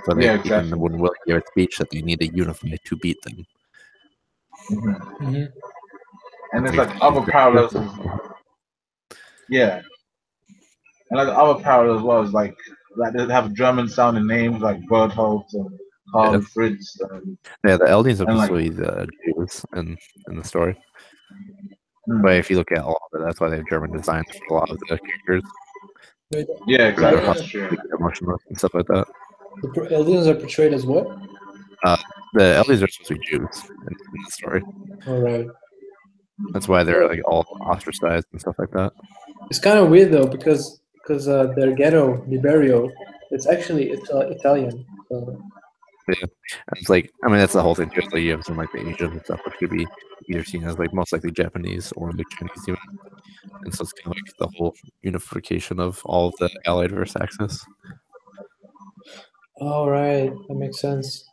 Speaker 3: So they even when Willy gave a speech that they need to unify to beat them.
Speaker 1: Mm-hmm.
Speaker 2: And there's like other parallels. Yeah. And like the other parallel as well is like they have German sounding names like Berthold and Karl and Fritz.
Speaker 3: Yeah, the Eldians are basically the Jews in the story. But if you look at a lot of it, that's why they have German designs for a lot of the characters.
Speaker 2: Yeah, exactly. That's true.
Speaker 3: Emotional and stuff like that.
Speaker 1: The Eldians are portrayed as what?
Speaker 3: The Eldians are supposed to be Jews in the story.
Speaker 1: All right.
Speaker 3: That's why they're like all ostracized and stuff like that.
Speaker 1: It's kind of weird though because their ghetto Liberio, it's actually Italian. So.
Speaker 3: Yeah, and it's like that's the whole thing too. Like you have some like the Asian and stuff, which could be either seen as like most likely Japanese or like Chinese even. And so it's kind of like the whole unification of all of the Allied versus Axis.
Speaker 1: Oh right, that makes sense.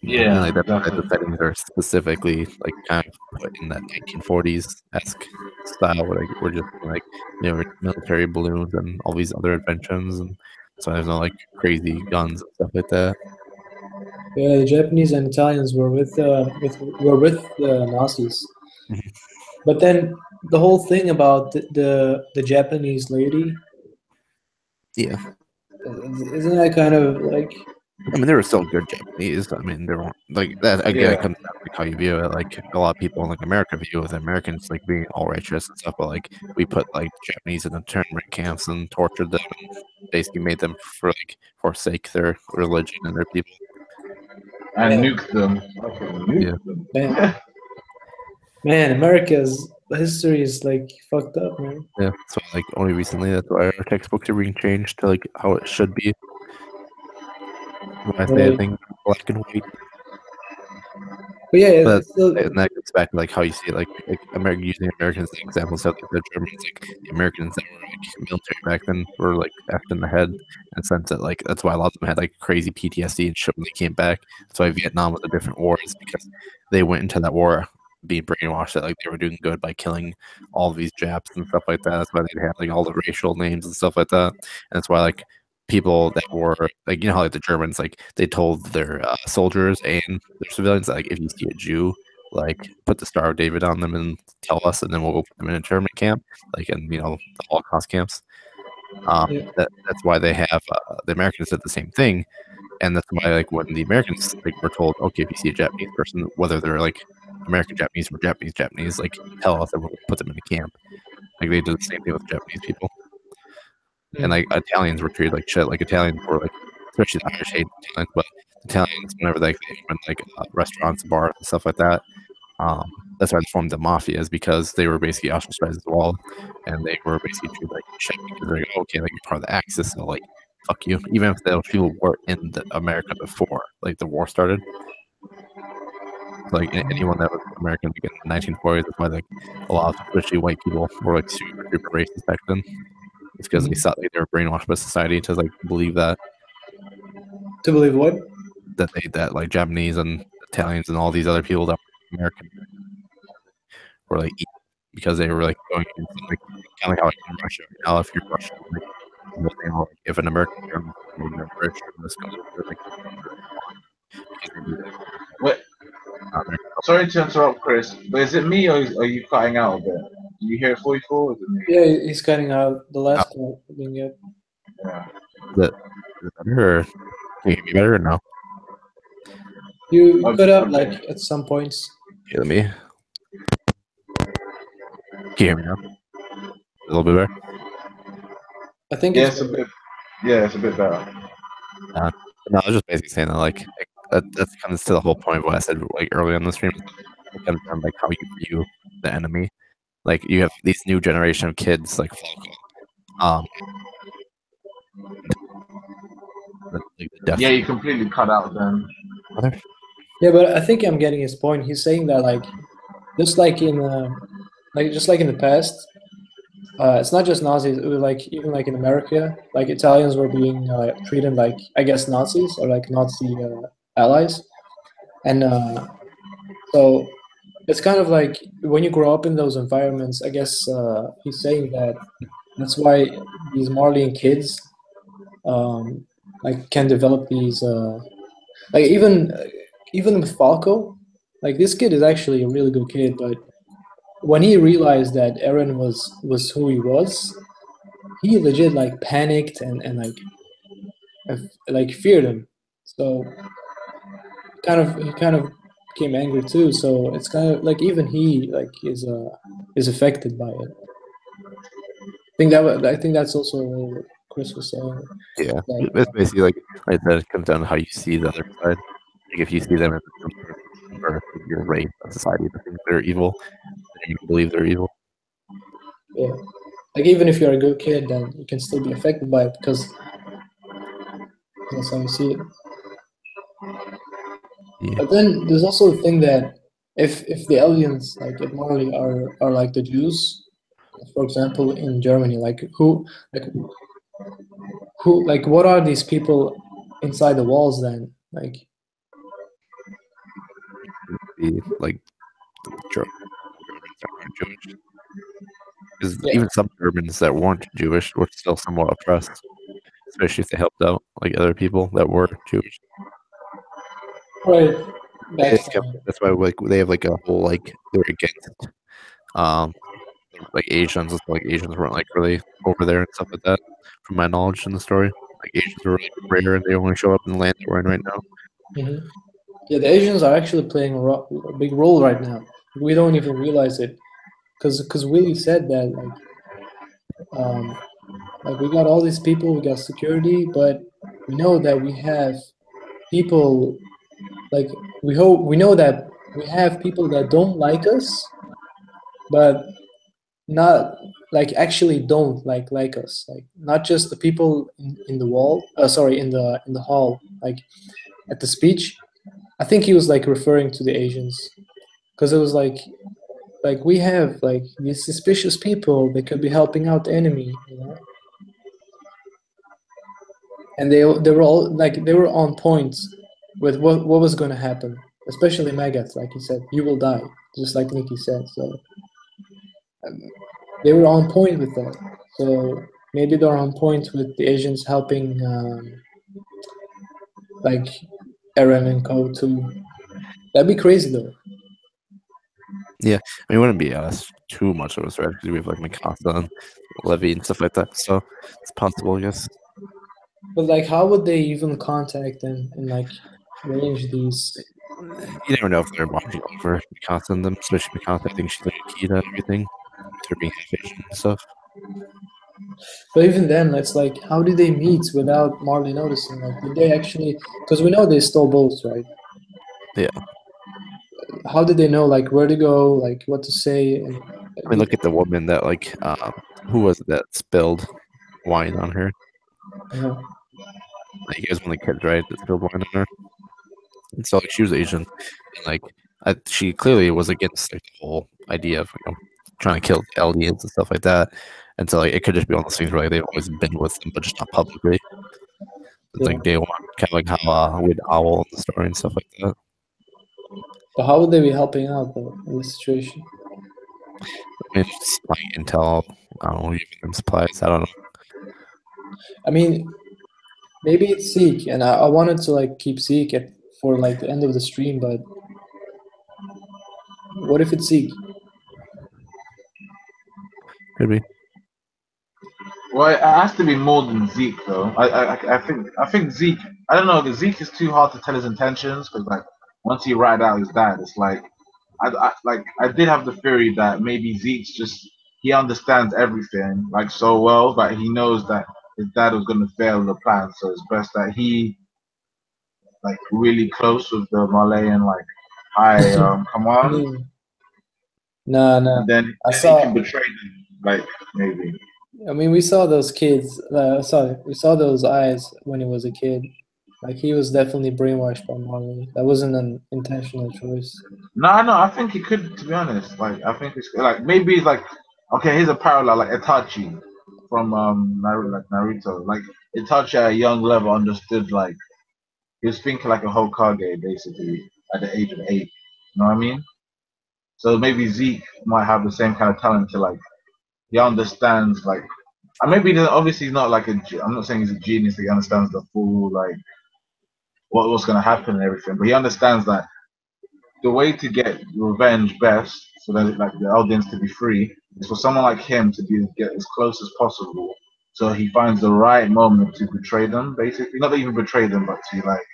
Speaker 3: Yeah, and like the settings are specifically like kind of put in that 1940s-esque style where like we're just like military balloons and all these other inventions, and so there's no like crazy guns and stuff like that.
Speaker 1: Yeah, the Japanese and Italians were with the Nazis, but then the whole thing about the Japanese lady.
Speaker 3: Yeah.
Speaker 1: Isn't that kind of like?
Speaker 3: They were still good Japanese. They weren't like that. Again, it comes down to like how you view it. Like a lot of people in like America view with Americans like being all righteous and stuff, but like we put like Japanese in internment camps and tortured them and basically made them forsake their religion and their people.
Speaker 2: And nuke them.
Speaker 1: Man, America's history is like fucked up, man.
Speaker 3: Yeah, so like only recently that's why our textbooks are being changed to like how it should be. When I say things black and white.
Speaker 1: But yeah,
Speaker 3: and that gets back to like how you see it, like America using Americans as examples of like the Germans, like the Americans that were like military back then were like effed in the head in the sense that like that's why a lot of them had like crazy PTSD and shit when they came back. That's why Vietnam was a different war, is because they went into that war being brainwashed that like they were doing good by killing all of these Japs and stuff like that. That's why they had like all the racial names and stuff like that. And that's why like people that were like how like the Germans like they told their soldiers and their civilians that, like if you see a Jew, like put the Star of David on them and tell us, and then we'll go put them in an internment camp, like in the Holocaust camps. That's why they have the Americans did the same thing, and that's why like when the Americans like were told, okay, if you see a Japanese person, whether they're like American Japanese or Japanese, like tell us and we'll put them in a camp. Like they did the same thing with Japanese people. And like Italians were treated like shit. Like Italians were like, especially the Irish hate Italians, but Italians, whenever they open like restaurants, bars, and stuff like that. That's why they formed the mafias, because they were basically ostracized as well, and they were basically treated like shit because they're like, okay, like you're part of the Axis, so like fuck you. Even if those people were in America before like the war started, like anyone that was American like, in the 1940s, that's why like a lot of especially white people were like super super racist back then. It's because they thought like they were brainwashed by society to like believe that
Speaker 1: To believe what?
Speaker 3: that like Japanese and Italians and all these other people that were American were like evil because they were like going against like kind of like how in Russia now if you're Russian like you know, like, if an American journalist or a British journalist goes over there, like because they believe
Speaker 2: Wait,
Speaker 3: American.
Speaker 2: sorry to interrupt, Chris, but is it me or are you cutting out a bit? Do you hear 44 or is it me?
Speaker 1: Yeah, he's cutting out the last part.
Speaker 2: Yeah.
Speaker 3: Is it better or can you hear me better or no?
Speaker 1: You
Speaker 2: Okay,
Speaker 1: cut out
Speaker 2: okay.
Speaker 1: like at some points.
Speaker 3: Okay, let me. Can you hear me now? A little bit better.
Speaker 1: I think
Speaker 2: Yeah,
Speaker 1: it's
Speaker 2: it's a bit. Yeah, it's a bit better.
Speaker 3: No, I was just basically saying that like that comes to the whole point of what I said like earlier on the stream. It comes down to, like how you view the enemy. Like you have these new generation of kids like Falco, like the death.
Speaker 2: Yeah, you completely cut out then.
Speaker 1: Yeah, but I think I'm getting his point. He's saying that like just like in the past, it's not just Nazis. It was like even like in America, like Italians were being treated like I guess Nazis or like Nazi allies, and so it's kind of like when you grow up in those environments. I guess he's saying that that's why these Marleyan kids like can develop these like even with Falco, like this kid is actually a really good kid, but when he realized that Eren was who he was, he legit like panicked and like feared him. So he kind of became angry too. So it's kind of like even he like is affected by it. I think that's also what Chris was saying.
Speaker 3: Yeah,
Speaker 1: Like,
Speaker 3: it's basically like I said, it comes down to how you see the other side. Like if you see them as some sort of member of your race of society that thinks they're evil, then you believe they're evil.
Speaker 1: yeah, like even if you're a good kid, then you can still be affected by it because that's how you see it.
Speaker 3: Yeah.
Speaker 1: But then there's also the thing that if the aliens like at Marley are like the Jews, for example, in Germany, like what are these people inside the walls then? Like
Speaker 3: The like Germans that aren't Jewish, because
Speaker 1: yeah,
Speaker 3: even some Germans that weren't Jewish were still somewhat oppressed, especially if they helped out like other people that were Jewish.
Speaker 1: right.
Speaker 3: That's why like they have like a whole like they're against um like Asians. Like Asians weren't like really over there and stuff like that. From my knowledge in the story, like Asians are really rare and they only show up in the land that we're in right now.
Speaker 1: Mhm. Yeah, the Asians are actually playing a big role right now. We don't even realize it because Willy said that like we got all these people, we got security, but we know that we have people like we know that we have people that don't like us, but not like actually don't like us, like not just the people in the wall, sorry, in the hall, like at the speech. I think he was like referring to the Asians because it was like we have like these suspicious people that could be helping out the enemy, you know. And they were all like they were on point with what was going to happen, especially Magath. Like he said, you will die, just like Nikki said. So they were on point with that. So maybe they're on point with the Asians helping like Eren and Co too. That'd be crazy though.
Speaker 3: Yeah, I mean, it wouldn't be too much of a threat because we have like Mikasa and Levy and stuff like that. So it's possible, I guess.
Speaker 1: But like, how would they even contact them and like arrange these?
Speaker 3: You never know if they're watching over Mikasa and them, especially Mikasa. I think she's like a key to everything with her being half Asian and stuff.
Speaker 1: But even then, it's like, how did they meet without Marley noticing? Like, did they actually? Because we know they stole boats, right?
Speaker 3: Yeah.
Speaker 1: How did they know like where to go, like what to say? And
Speaker 3: I mean, look at the woman that like who was it that spilled wine on her?
Speaker 1: uh,
Speaker 3: Like, you guys one of the kids, right? That spilled wine on her. And so like she was Asian, and like she clearly was against like the whole idea of trying to kill LDNs and stuff like that. And so like it could just be one of those things where like they've always been with them, but just not publicly. It's
Speaker 1: yeah.
Speaker 3: like day one, kind of like how with Owl in the story and stuff like that.
Speaker 1: But how would they be helping out though in this situation?
Speaker 3: I mean, just like intel, I don't know, giving them supplies. I don't know.
Speaker 1: I mean, maybe it's Zeke, and I wanted to like keep Zeke for like the end of the stream, but what if it's Zeke?
Speaker 3: Could be.
Speaker 2: Well, it has to be more than Zeke, though. I think Zeke. I don't know. Zeke is too hard to tell his intentions because, like, once he ratted out his dad, it's like, I did have the theory that maybe Zeke's just he understands everything like so well that he knows that his dad was going to fail the plan, so it's best that he like really close with the Malayan like high command,
Speaker 1: No, no, no.
Speaker 2: and then
Speaker 1: I
Speaker 2: he can
Speaker 1: saw.
Speaker 2: betray them, like maybe.
Speaker 1: I mean, we saw those kids. Sorry, we saw those eyes when he was a kid. Like he was definitely brainwashed by Marley. That wasn't an intentional choice.
Speaker 2: No, no, I think he could. To be honest, like I think it's like maybe it's like okay. Here's a parallel, like Itachi from Naruto. Like Itachi at a young level understood like he was thinking like a Hokage basically at the age of 8. You know what I mean? So maybe Zeke might have the same kind of talent to like he understands like and maybe obviously he's not like I'm not saying he's a genius. He understands the full like what's gonna happen and everything, but he understands that the way to get revenge best, so that like the audience to be free, is for someone like him to get as close as possible. So he finds the right moment to betray them, basically. Not even betray them, but to like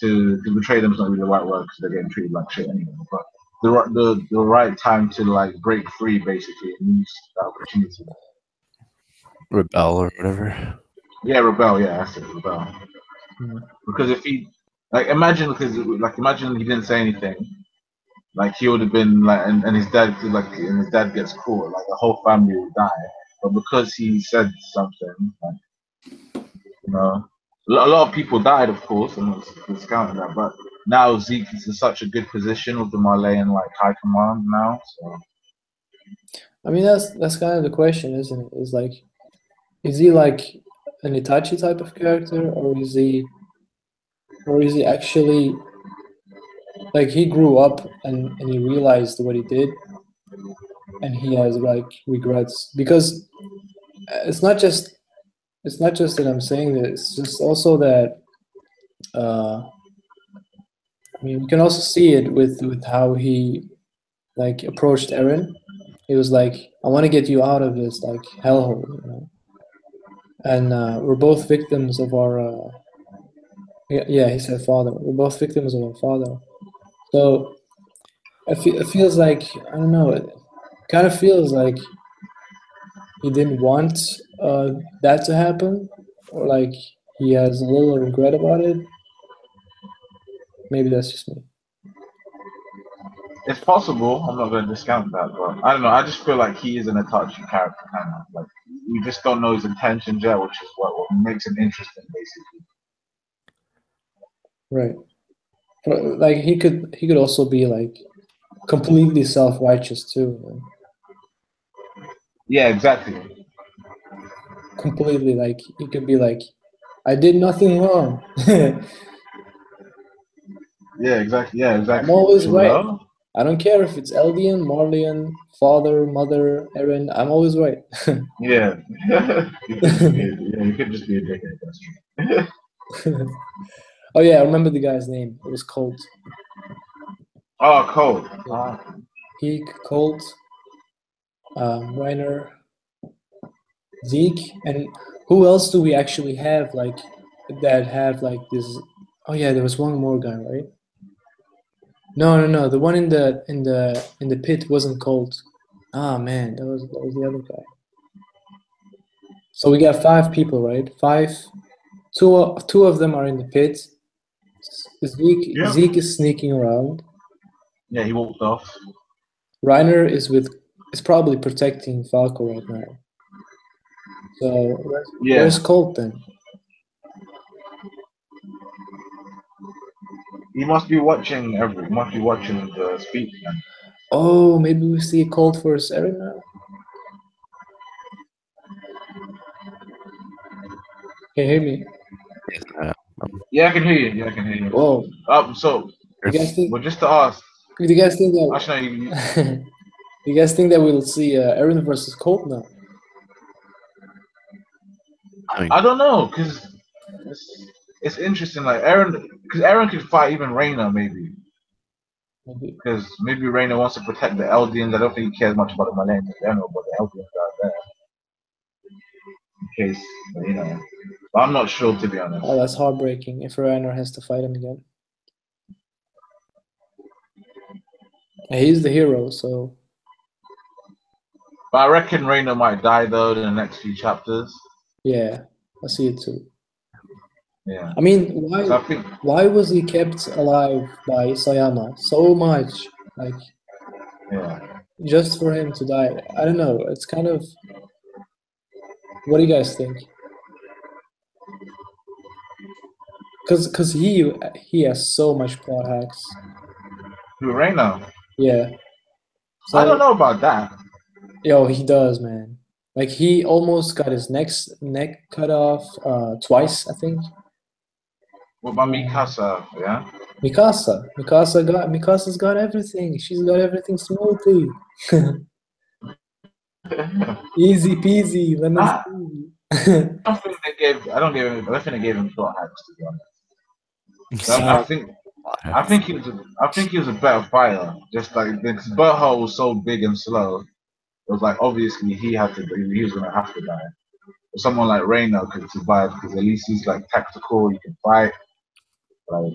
Speaker 2: to betray them is not really the right word because they're getting treated like shit anyway. But the right time to like break free, basically, and use that opportunity.
Speaker 3: Rebel or whatever.
Speaker 2: Yeah, rebel. Yeah, that's it, rebel.
Speaker 1: Hmm.
Speaker 2: Because if he like imagine he didn't say anything. Like he would have been like, and his dad and his dad gets caught. Like the whole family will die. But because he said something, like, you know, a lot of people died, of course. I'm not discounting that. But now Zeke is in such a good position with the Malayan like high command now. So
Speaker 1: I mean, that's kind of the question, isn't it? Is he like an Itachi type of character, or is he actually like he grew up and he realized what he did, and he has like regrets because it's not just that I'm saying this. It's just also that I mean we can also see it with how he like approached Eren. He was like, "I want to get you out of this like hellhole," you know. And we're both victims of our. Yeah, he said father. We're both victims of our father. So it feels like I don't know. It kind of feels like he didn't want that to happen, or like he has a little regret about it. Maybe that's just me.
Speaker 2: it's possible. I'm not going to discount that, but I don't know. I just feel like he is an Itachi character, kind of like we just don't know his intentions yet, which is what makes him interesting, basically.
Speaker 1: Right. But, like he could also be like completely self-righteous too. You know?
Speaker 2: Yeah, exactly.
Speaker 1: Completely like he could be like, I did nothing wrong.
Speaker 2: Yeah, exactly. Yeah,
Speaker 1: I'm
Speaker 2: exactly.
Speaker 1: always right.
Speaker 2: Well,
Speaker 1: I don't care if it's Eldian, Marlian, father, mother, Eren. I'm always right.
Speaker 2: yeah. You could just be a dickhead. That's true.
Speaker 1: Oh yeah, I remember the guy's name. It was Colt.
Speaker 2: Oh, cold.
Speaker 1: Yeah. Heek, Colt, Reiner, Zeke, and who else do we actually have like that have like this? Oh yeah, there was one more guy, right? No, no, no. The one in the pit wasn't Colt. Ah man, that was the other guy. So we got 5 people, right? Two of them are in the pit.
Speaker 2: Yep.
Speaker 1: Zeke is sneaking around.
Speaker 2: Yeah, he walked off.
Speaker 1: Reiner is probably protecting Falco right now. So where's
Speaker 2: Yeah,
Speaker 1: Colt then?
Speaker 2: he must be watching the speech. Man.
Speaker 1: Oh, maybe we see Colt versus Eren now. Can you hear me?
Speaker 3: Yes,
Speaker 2: Yeah, I can hear you. Yeah, I can hear you.
Speaker 1: Whoa.
Speaker 2: So,
Speaker 1: You guys think?
Speaker 2: well, just to ask.
Speaker 1: Do you guys think that?
Speaker 2: Actually,
Speaker 1: Do you guys think that we'll see Eren versus Colt now?
Speaker 3: I mean,
Speaker 2: I don't know, cause it's interesting. Like because Aaron could fight even Reina maybe,
Speaker 1: Maybe.
Speaker 2: because maybe Reina wants to protect the Eldians. I don't think he cares much about the Malayans in general, but the Eldians are there in case you know. But I'm not sure to be honest.
Speaker 1: Oh, that's heartbreaking if Reiner has to fight him again. He's the hero, so
Speaker 2: But I reckon Reina might die though in the next few chapters.
Speaker 1: yeah, I see it too.
Speaker 2: Yeah.
Speaker 1: I mean,
Speaker 2: So I think
Speaker 1: why was he kept alive by Sayama so much? Like
Speaker 2: yeah.
Speaker 1: just for him to die? I don't know. It's kind of. What do you guys think? Cause he has so much plot hacks.
Speaker 2: Who Reina?
Speaker 1: Yeah.
Speaker 2: I don't
Speaker 1: So
Speaker 2: know about that.
Speaker 1: yo, he does, man. Like he almost got his neck cut off twice, I think.
Speaker 2: What about Mikasa? Yeah.
Speaker 1: Mikasa's got everything. She's got everything smoothly. Easy peasy, lemon
Speaker 2: I
Speaker 1: squeezy.
Speaker 2: don't think they gave. I don't give him. I don't think they gave him plot hacks to be honest.
Speaker 1: Uh,
Speaker 2: I think he was. I think he was a better fighter. Just like because Berthold was so big and slow, it was like obviously he had to. He was gonna have to die. But someone like Reina could survive because at least he's like tactical. He can fight. Like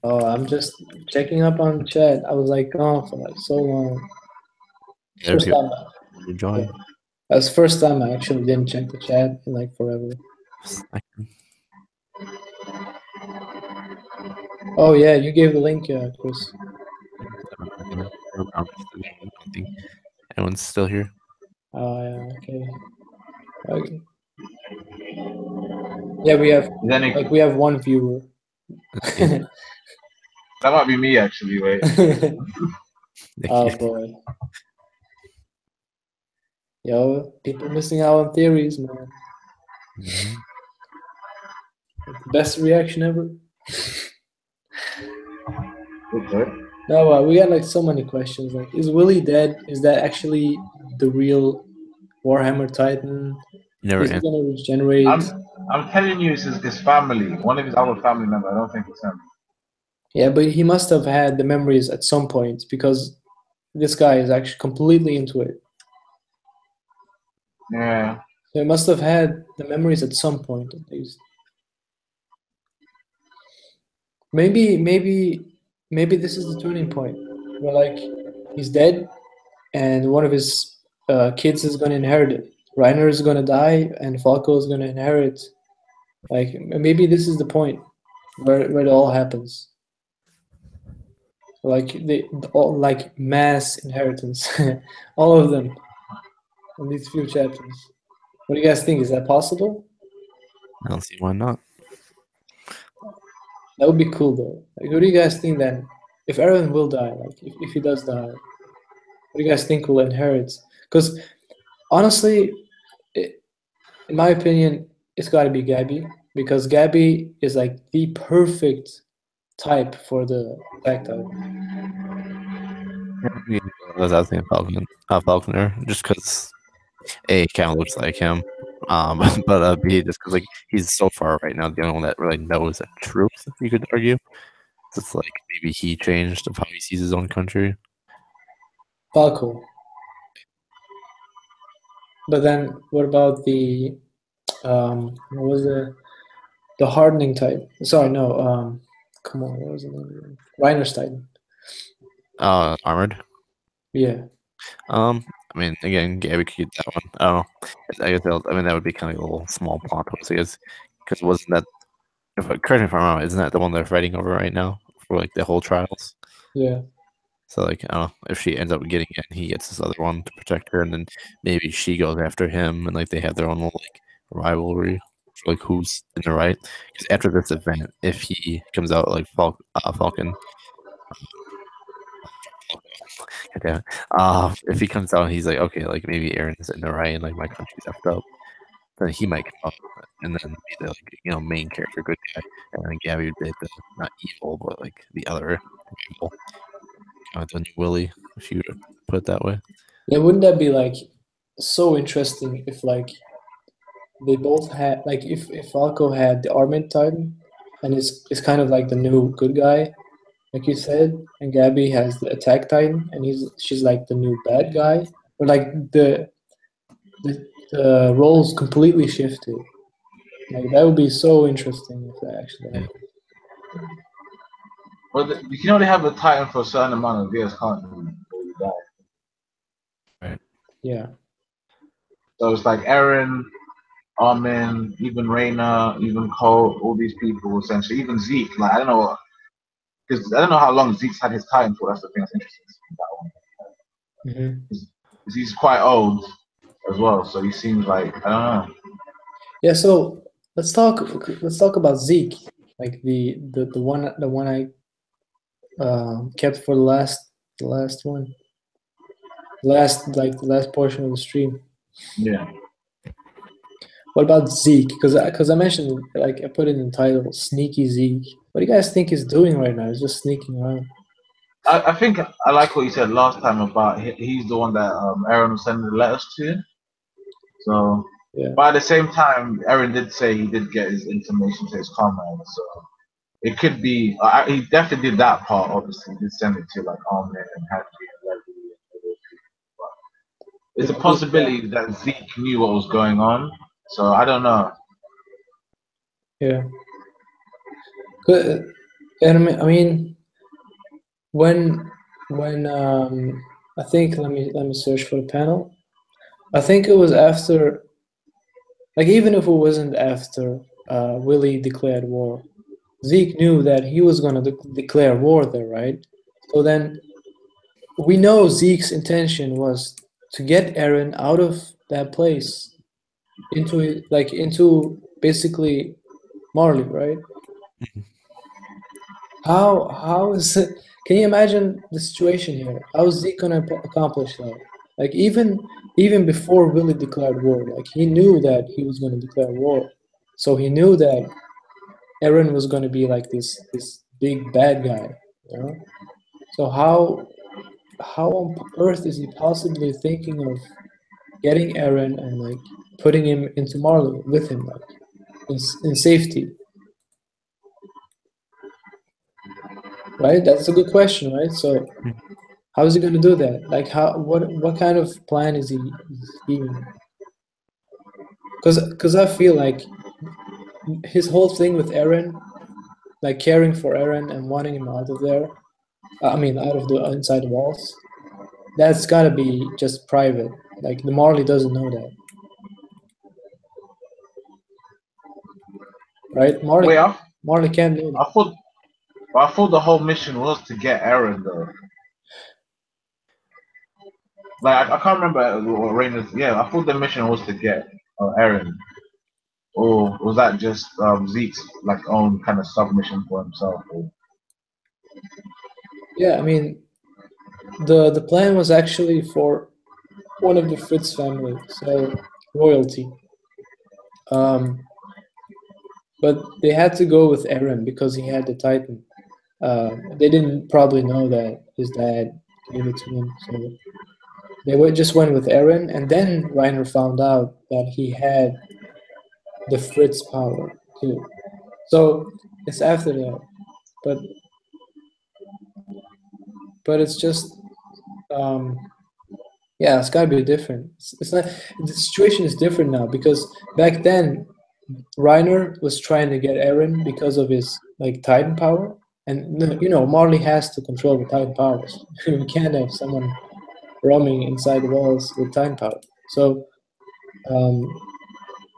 Speaker 1: oh, I'm just checking up on chat. I was like gone for like so long.
Speaker 3: there
Speaker 1: First
Speaker 3: people
Speaker 1: time,
Speaker 3: to join.
Speaker 1: yeah. That's the first time I actually didn't check the chat in like forever. Oh yeah, you gave the link, Chris.
Speaker 3: I don't think anyone's still here.
Speaker 1: Oh yeah, okay. Okay. Yeah, we have one viewer.
Speaker 2: that might be me actually. Wait.
Speaker 1: Oh boy. Yo, people missing out on theories, man.
Speaker 3: Mhm.
Speaker 1: Best reaction ever.
Speaker 2: Okay.
Speaker 1: No, we got like so many questions. Like, is Willy dead? Is that actually the real Warhammer Titan?
Speaker 3: Never
Speaker 1: Is he
Speaker 3: answered.
Speaker 1: gonna regenerate?
Speaker 2: I'm telling you, it's his family. One of his other family members. I don't think it's him.
Speaker 1: Yeah, but he must have had the memories at some point because this guy is actually completely into it.
Speaker 2: Yeah.
Speaker 1: So he must have had the memories at some point at least. Maybe this is the turning point where like he's dead and one of his kids is gonna inherit it. Reiner is gonna die and Falco is gonna inherit. Like maybe this is the point where it all happens. Like all like mass inheritance, all of them in these few chapters. What do you guys think? Is that possible?
Speaker 3: I don't see why not.
Speaker 1: That would be cool though. Like, what do you guys think then? If Eren will die, like if he does die, what do you guys think will inherit? Because honestly, in my opinion, it's got to be Gabby because Gabby is like the perfect type for the attack type.
Speaker 3: Yeah, I was asking Falconer, just because A kind of looks like him, but B just because like he's so far right now, the only one that really knows the truth. You could argue. So it's like maybe he changed of how he sees his own country.
Speaker 1: Falco. But then what about the what was the hardening type? Sorry, no. Come on, what was the name? Reiner's Titan.
Speaker 3: Armored.
Speaker 1: Yeah.
Speaker 3: I mean, again, Gabby could get that one. I don't know. I guess that would be kind of a little small plot twist, I guess, because wasn't that? Correct me if I'm wrong. Isn't that the one they're fighting over right now for like the whole trials?
Speaker 1: Yeah.
Speaker 3: So like, I don't know if she ends up getting it, and he gets this other one to protect her, and then maybe she goes after him, and like they have their own little like rivalry for like who's in the right. Because after this event, if he comes out like Falcon, damn it, if he comes out and he's like, okay, like maybe Aaron's in the right, and like my country's effed up, then he might come up and then be the like main character, good guy, and then Gabby would be the not evil, but like the other evil, kind of the new Willy, if you would put it that way.
Speaker 1: Yeah, wouldn't that be like so interesting if like they both had like if Falco had the Armored Titan and is kind of like the new good guy, like you said, and Gabby has the Attack Titan and she's like the new bad guy, or like the roles completely shifted. Like that would be so interesting if that actually happened.
Speaker 2: But you can only have a Titan for a certain amount of years, can't you? Before you die.
Speaker 3: Right.
Speaker 1: Yeah.
Speaker 2: So it's like Eren, Armin, even Reina, even Cole, all these people essentially, even Zeke. Like I don't know, because I don't know how long Zeke's had his Titan for. That's the thing that's interesting. That one.
Speaker 1: Mm-hmm.
Speaker 2: He's quite old as well, so he seems like I don't know.
Speaker 1: Yeah. So let's talk about Zeke, like the one I kept for the last one, the last portion of the stream.
Speaker 2: Yeah.
Speaker 1: What about Zeke? Because I mentioned, like I put it in the title, Sneaky Zeke. What do you guys think he's doing right now? He's just sneaking around.
Speaker 2: I think I like what you said last time about he's the one that Eren was sending the letters to. So,
Speaker 1: yeah.
Speaker 2: But at the same time, Eren did say he did get his information to his comrades. So it could be he definitely did that part. Obviously, he did send it to like Armin and Hanji and Leslie and all those people. But there's a possibility that Zeke knew what was going on. So I don't know.
Speaker 1: Yeah. And I mean, when I think let me search for the panel. I think it was after, like even if it wasn't after Willy declared war, Zeke knew that he was gonna declare war there, right? So then we know Zeke's intention was to get Eren out of that place into basically Marley, right? How is it? Can you imagine the situation here? How is Zeke gonna accomplish that? Like even before Willy declared war, like he knew that he was gonna declare war, so he knew that Eren was gonna be like this big bad guy, you know? So how on earth is he possibly thinking of getting Eren and like putting him into Marley with him, like in safety? Right? That's a good question, right? So how is he going to do that? Like what kind of plan is he scheming? Because I feel like his whole thing with Eren, like caring for Eren and wanting him out of there, I mean out of the inside the walls, that's got to be just private. Like the Marley doesn't know that. Right? Marley can't know that.
Speaker 2: I thought the whole mission was to get Eren though. Like I can't remember what Reina's. Yeah, I thought the mission was to get Eren, or was that just Zeke's like own kind of submission for himself? Or...
Speaker 1: Yeah, I mean, the plan was actually for one of the Fritz family, so royalty. But they had to go with Eren because he had the Titan. They didn't probably know that his dad gave it to him, so they just went with Eren. And then Reiner found out that he had the Fritz power too. So it's after that, but it's just yeah, it's gotta be different. It's not, the situation is different now because back then Reiner was trying to get Eren because of his like Titan power, and Marley has to control the Titan powers. We can't have someone roaming inside the walls with time power. So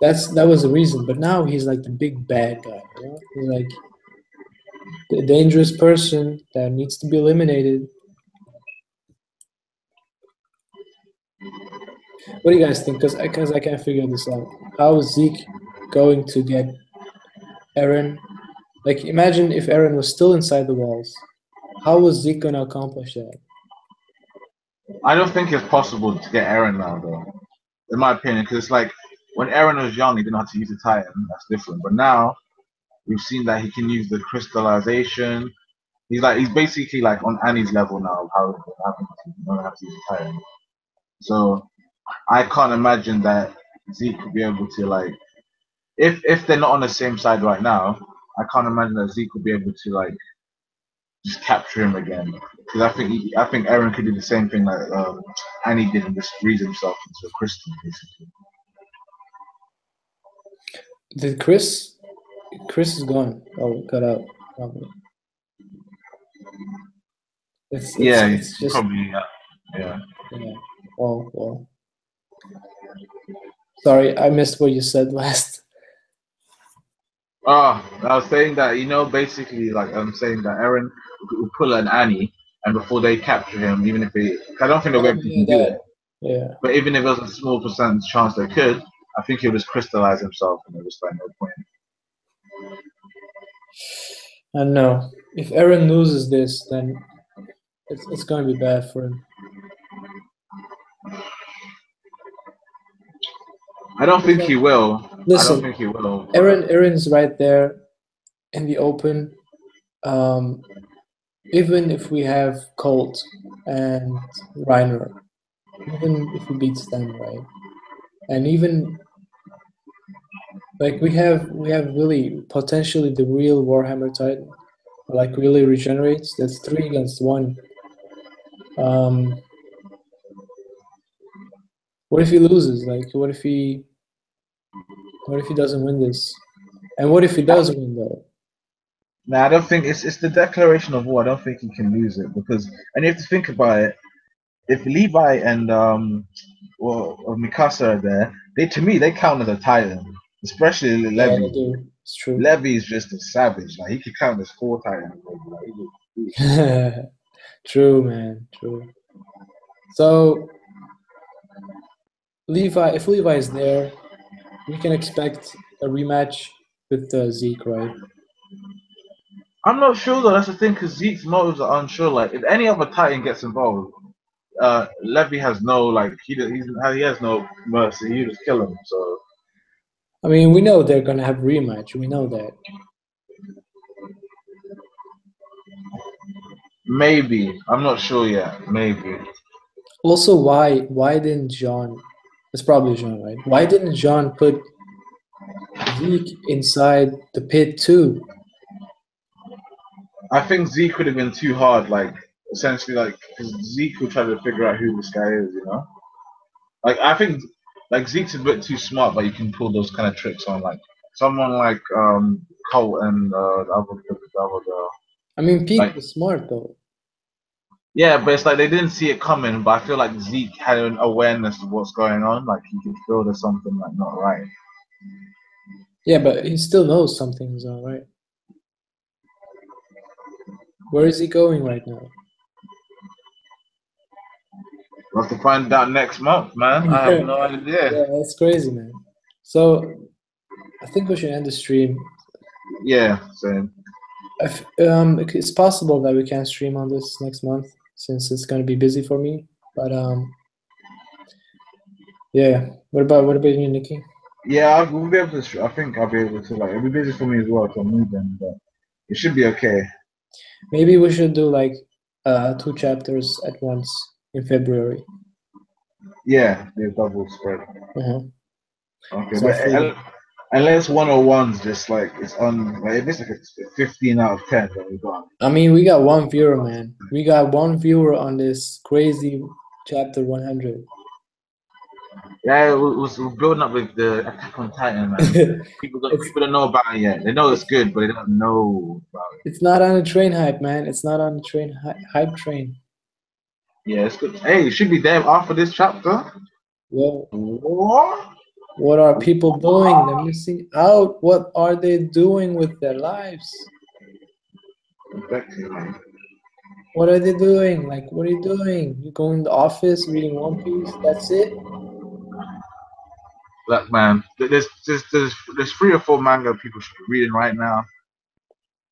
Speaker 1: that was the reason. But now he's like the big bad guy. You know? He's like the dangerous person that needs to be eliminated. What do you guys think? Because I can't figure this out. How is Zeke going to get Eren? Like, imagine if Eren was still inside the walls. How was Zeke going to accomplish that?
Speaker 2: I don't think it's possible to get Eren now, though, in my opinion, because it's like when Eren was young, he didn't know how to use the Titan. That's different. But now we've seen that he can use the crystallization. He's basically like on Annie's level now of how it happens to know how to use the Titan. So I can't imagine that Zeke could be able to like if they're not on the same side right now. I can't imagine that Zeke would be able to like just capture him again. Because I think Eren could do the same thing that Annie did and just freeze himself into a crystal, basically.
Speaker 1: Did Chris? Chris is gone. Oh, cut out. Probably. It's just
Speaker 2: probably yeah.
Speaker 1: Well. Sorry, I missed what you said last.
Speaker 2: I was saying that basically like I'm saying that Eren will pull an Annie, and before they capture him, even if I don't think they'll be able to do it.
Speaker 1: Yeah.
Speaker 2: But even if there's a small percentage chance they could, I think he'll just crystallize himself, and there's just like no point.
Speaker 1: And no, if Eren loses this, then it's going to be bad for him.
Speaker 2: I don't think he will.
Speaker 1: Listen,
Speaker 2: I don't think he will.
Speaker 1: Eren's right there in the open. Even if we have Colt and Reiner, even if he beats them, right? And even like we have Willy, potentially the real Warhammer Titan, like really regenerates. That's 3 against 1. What if he loses? Like, what if he doesn't win this? And what if he does win though?
Speaker 2: No, I don't think it's the declaration of war. I don't think he can lose it because, and you have to think about it. If Levi and Mikasa are there, to me they count as a Titan, especially Levi.
Speaker 1: Yeah, they do. It's true.
Speaker 2: Levi is just a savage. Like he could count as 4 Titans.
Speaker 1: True, man. True. So if Levi is there, we can expect a rematch with Zeke, right?
Speaker 2: I'm not sure though. That's the thing, because Zeke's motives are unsure. Like if any other Titan gets involved, Levi has no like he has no mercy. He just kill him. So
Speaker 1: I mean, we know they're gonna have rematch. We know that.
Speaker 2: Maybe I'm not sure yet. Maybe.
Speaker 1: Also, why didn't John? It's probably John, right? Why didn't John put Zeke inside the pit too?
Speaker 2: I think Zeke would have been too hard. Like essentially, like because Zeke will try to figure out who this guy is. Like I think like Zeke's a bit too smart, but you can pull those kind of tricks on like someone like Colt and the other girl.
Speaker 1: I mean, Pete was smart though.
Speaker 2: Yeah, but it's like they didn't see it coming. But I feel like Zeke had an awareness of what's going on. Like he could feel there's something like not right.
Speaker 1: Yeah, but he still knows something's not right. Where is he going right now?
Speaker 2: We'll have to find out next month, man. I have no idea.
Speaker 1: Yeah, that's crazy, man. So I think we should end the stream.
Speaker 2: Yeah, same.
Speaker 1: It's possible that we can stream on this next month since it's going to be busy for me. But yeah. What about you, Nikki?
Speaker 2: Yeah, we'll be able to. I think I'll be able to. Like, it'll be busy for me as well, so I'm moving, but it should be okay.
Speaker 1: Maybe we should do like 2 chapters at once in February.
Speaker 2: Yeah, the double spread. Okay,
Speaker 1: So
Speaker 2: but unless 101's just like it's on, like if it's like a 15 out of 10, then we're gone.
Speaker 1: I mean, we got 1 viewer, man. We got 1 viewer on this crazy chapter 100.
Speaker 2: Yeah, we're building up with the Attack on Titan, man. people don't know about it yet. They know it's good, but they don't know about it.
Speaker 1: It's not on a train hype, man. It's not on the train hype train.
Speaker 2: Yeah, it's good. Hey, it should be there after this chapter.
Speaker 1: Yo,
Speaker 2: What?
Speaker 1: what are people doing? They're missing out. What are they doing with their lives?
Speaker 2: Exactly, man.
Speaker 1: What are they doing? Like, what are you doing? You going to the office, reading One Piece? That's it?
Speaker 2: Look, man, there's 3 or 4 manga people should be reading right now.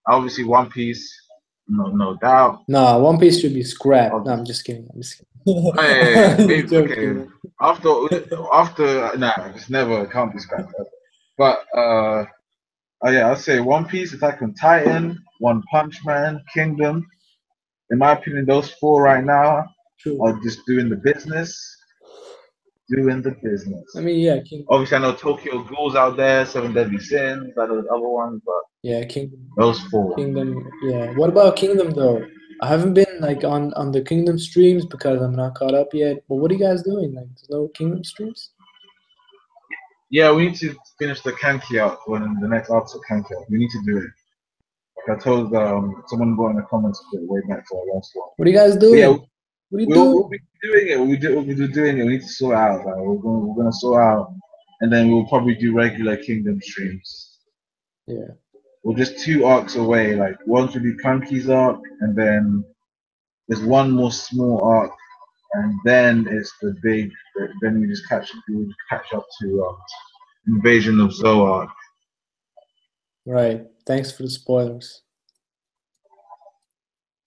Speaker 2: Obviously, One Piece, no doubt.
Speaker 1: Nah, One Piece should be scrapped. No,
Speaker 2: Obviously.
Speaker 1: I'm just kidding. I'm just kidding.
Speaker 2: Hey,
Speaker 1: I'm
Speaker 2: maybe,
Speaker 1: just
Speaker 2: okay.
Speaker 1: joking.
Speaker 2: After, nah, it's never can't be scrapped. But oh yeah, I'd say One Piece, Attack on Titan, One Punch Man, Kingdom. In my opinion, those 4 right now
Speaker 1: True.
Speaker 2: are just doing the business. Doing the business.
Speaker 1: I mean, yeah,
Speaker 2: Obviously, I know Tokyo Ghoul's out there, Seven Deadly Sins, like those other ones, but
Speaker 1: yeah, Kingdom.
Speaker 2: those 4.
Speaker 1: Kingdom, yeah. What about Kingdom though? I haven't been like on the Kingdom streams because I'm not caught up yet. But what are you guys doing? Like, there's no Kingdom streams?
Speaker 2: Yeah, we need to finish the Kanki out when the next arc's of Kanki out. We need to do it. Like I told someone wrote in the comments way back to our last one.
Speaker 1: What are you guys doing?
Speaker 2: Yeah,
Speaker 1: What are you
Speaker 2: we'll
Speaker 1: doing?
Speaker 2: be doing it. We'll be doing it. We need to sort out. Like, we're gonna sort out, and then we'll probably do regular Kingdom streams.
Speaker 1: Yeah.
Speaker 2: We're just 2 arcs away. Like once we do Kanki's arc, and then there's one more small arc, and then it's the big. Then we just catch up to Invasion of Zoar.
Speaker 1: Right. Thanks for the spoilers.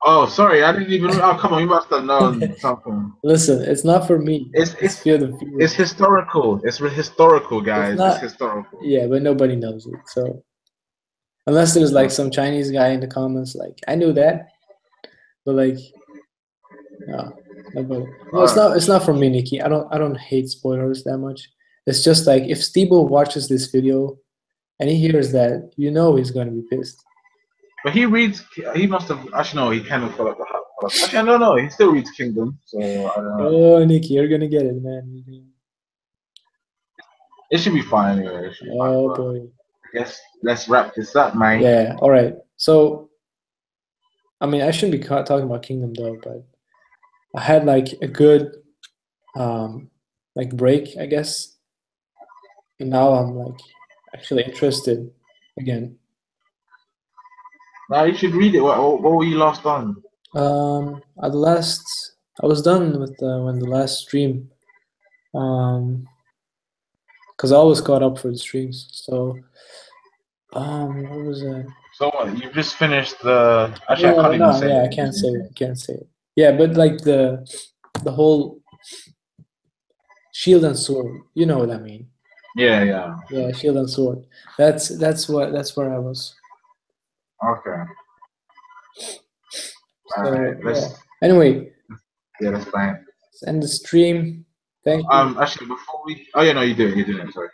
Speaker 2: Oh, sorry, I didn't even. Oh, come on, you must have known something.
Speaker 1: Listen, it's not for me.
Speaker 2: It's historical. It's historical, guys. It's historical.
Speaker 1: Yeah, but nobody knows it. So unless there's like some Chinese guy in the comments, like I knew that, but like, no, nobody. No, it's not for me, Nikki. I don't hate spoilers that much. It's just like if Stebo watches this video and he hears that, you know, he's gonna be pissed.
Speaker 2: But he reads. He must have. Actually, no. He kind of fell off the hype. Actually, I don't know. He still reads Kingdom, so I don't know.
Speaker 1: Oh, Nikki, you're gonna get it, man.
Speaker 2: It should be fine anyway. It should be fine,
Speaker 1: Boy.
Speaker 2: I guess let's wrap this up, man.
Speaker 1: Yeah. All right. So, I mean, I shouldn't be talking about Kingdom though, but I had like a good, like break, I guess, and now I'm like actually interested again.
Speaker 2: Now you should read it. What were you last on?
Speaker 1: At last, I was done with when the last stream, because I was caught up for the streams. So, what was it?
Speaker 2: So what? You just finished the. Actually,
Speaker 1: No,
Speaker 2: I can't even say
Speaker 1: yeah,
Speaker 2: it.
Speaker 1: I can't say it. I can't say it. Yeah, but like the whole shield and sword. You know what I mean?
Speaker 2: Yeah.
Speaker 1: Yeah, shield and sword. That's where I was.
Speaker 2: Okay.
Speaker 1: So,
Speaker 2: Alright,
Speaker 1: yeah. Anyway.
Speaker 2: Yeah, that's fine.
Speaker 1: Let's end the stream. Thank you.
Speaker 2: Actually, before we. Oh yeah, no, you're doing it. Sorry.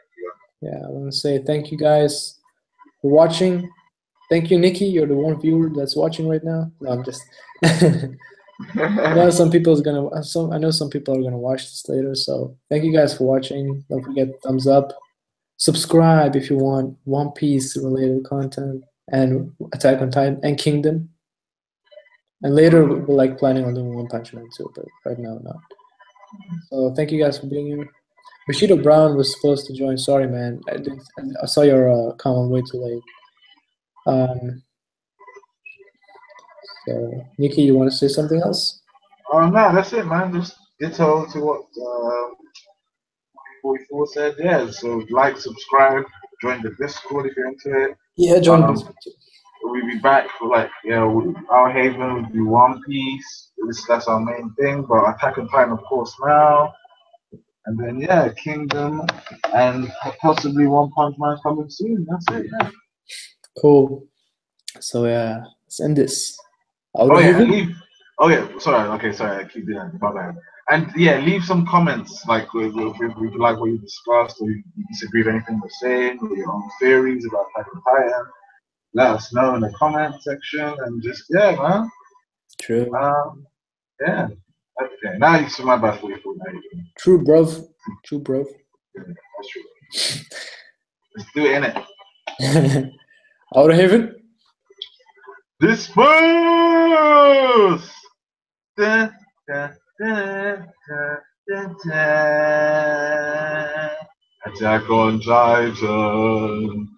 Speaker 1: Yeah, I want to say thank you guys for watching. Thank you, Nikki. You're the one viewer that's watching right now. No, I'm just. I know some people are gonna watch this later. So thank you guys for watching. Don't forget thumbs up, subscribe if you want One Piece related content and Attack on Titan and Kingdom. And later we're like planning on doing One Punch Man too, but right now not. So thank you guys for being here. Bushido Brown was supposed to join. Sorry, man. I saw your comment way too late. So, Nikki, you want to say something else?
Speaker 2: Oh no, that's it, man. Just ditto to what 44 said. Yeah, so like, subscribe, join the Discord if you're into it.
Speaker 1: Yeah, join the Discord too.
Speaker 2: We'll be back for our Haven will be One Piece. That's our main thing. But Attack on Titan, of course, now. And then Kingdom and possibly One Punch Man coming soon. That's it. Yeah.
Speaker 1: Cool. So yeah, let's end this.
Speaker 2: Sorry. Okay, sorry. I keep doing that. My bad. And leave some comments like if you like what you discussed or you disagree with anything we're saying or your own theories about Attack on Titan. Let us know in the comment section and just man.
Speaker 1: True.
Speaker 2: Yeah. Okay. Now you see my bad 44.
Speaker 1: True, bro.
Speaker 2: Yeah, that's true. Let's do it, innit?
Speaker 1: Outer Haven.
Speaker 2: Disperse! Attack on Titan.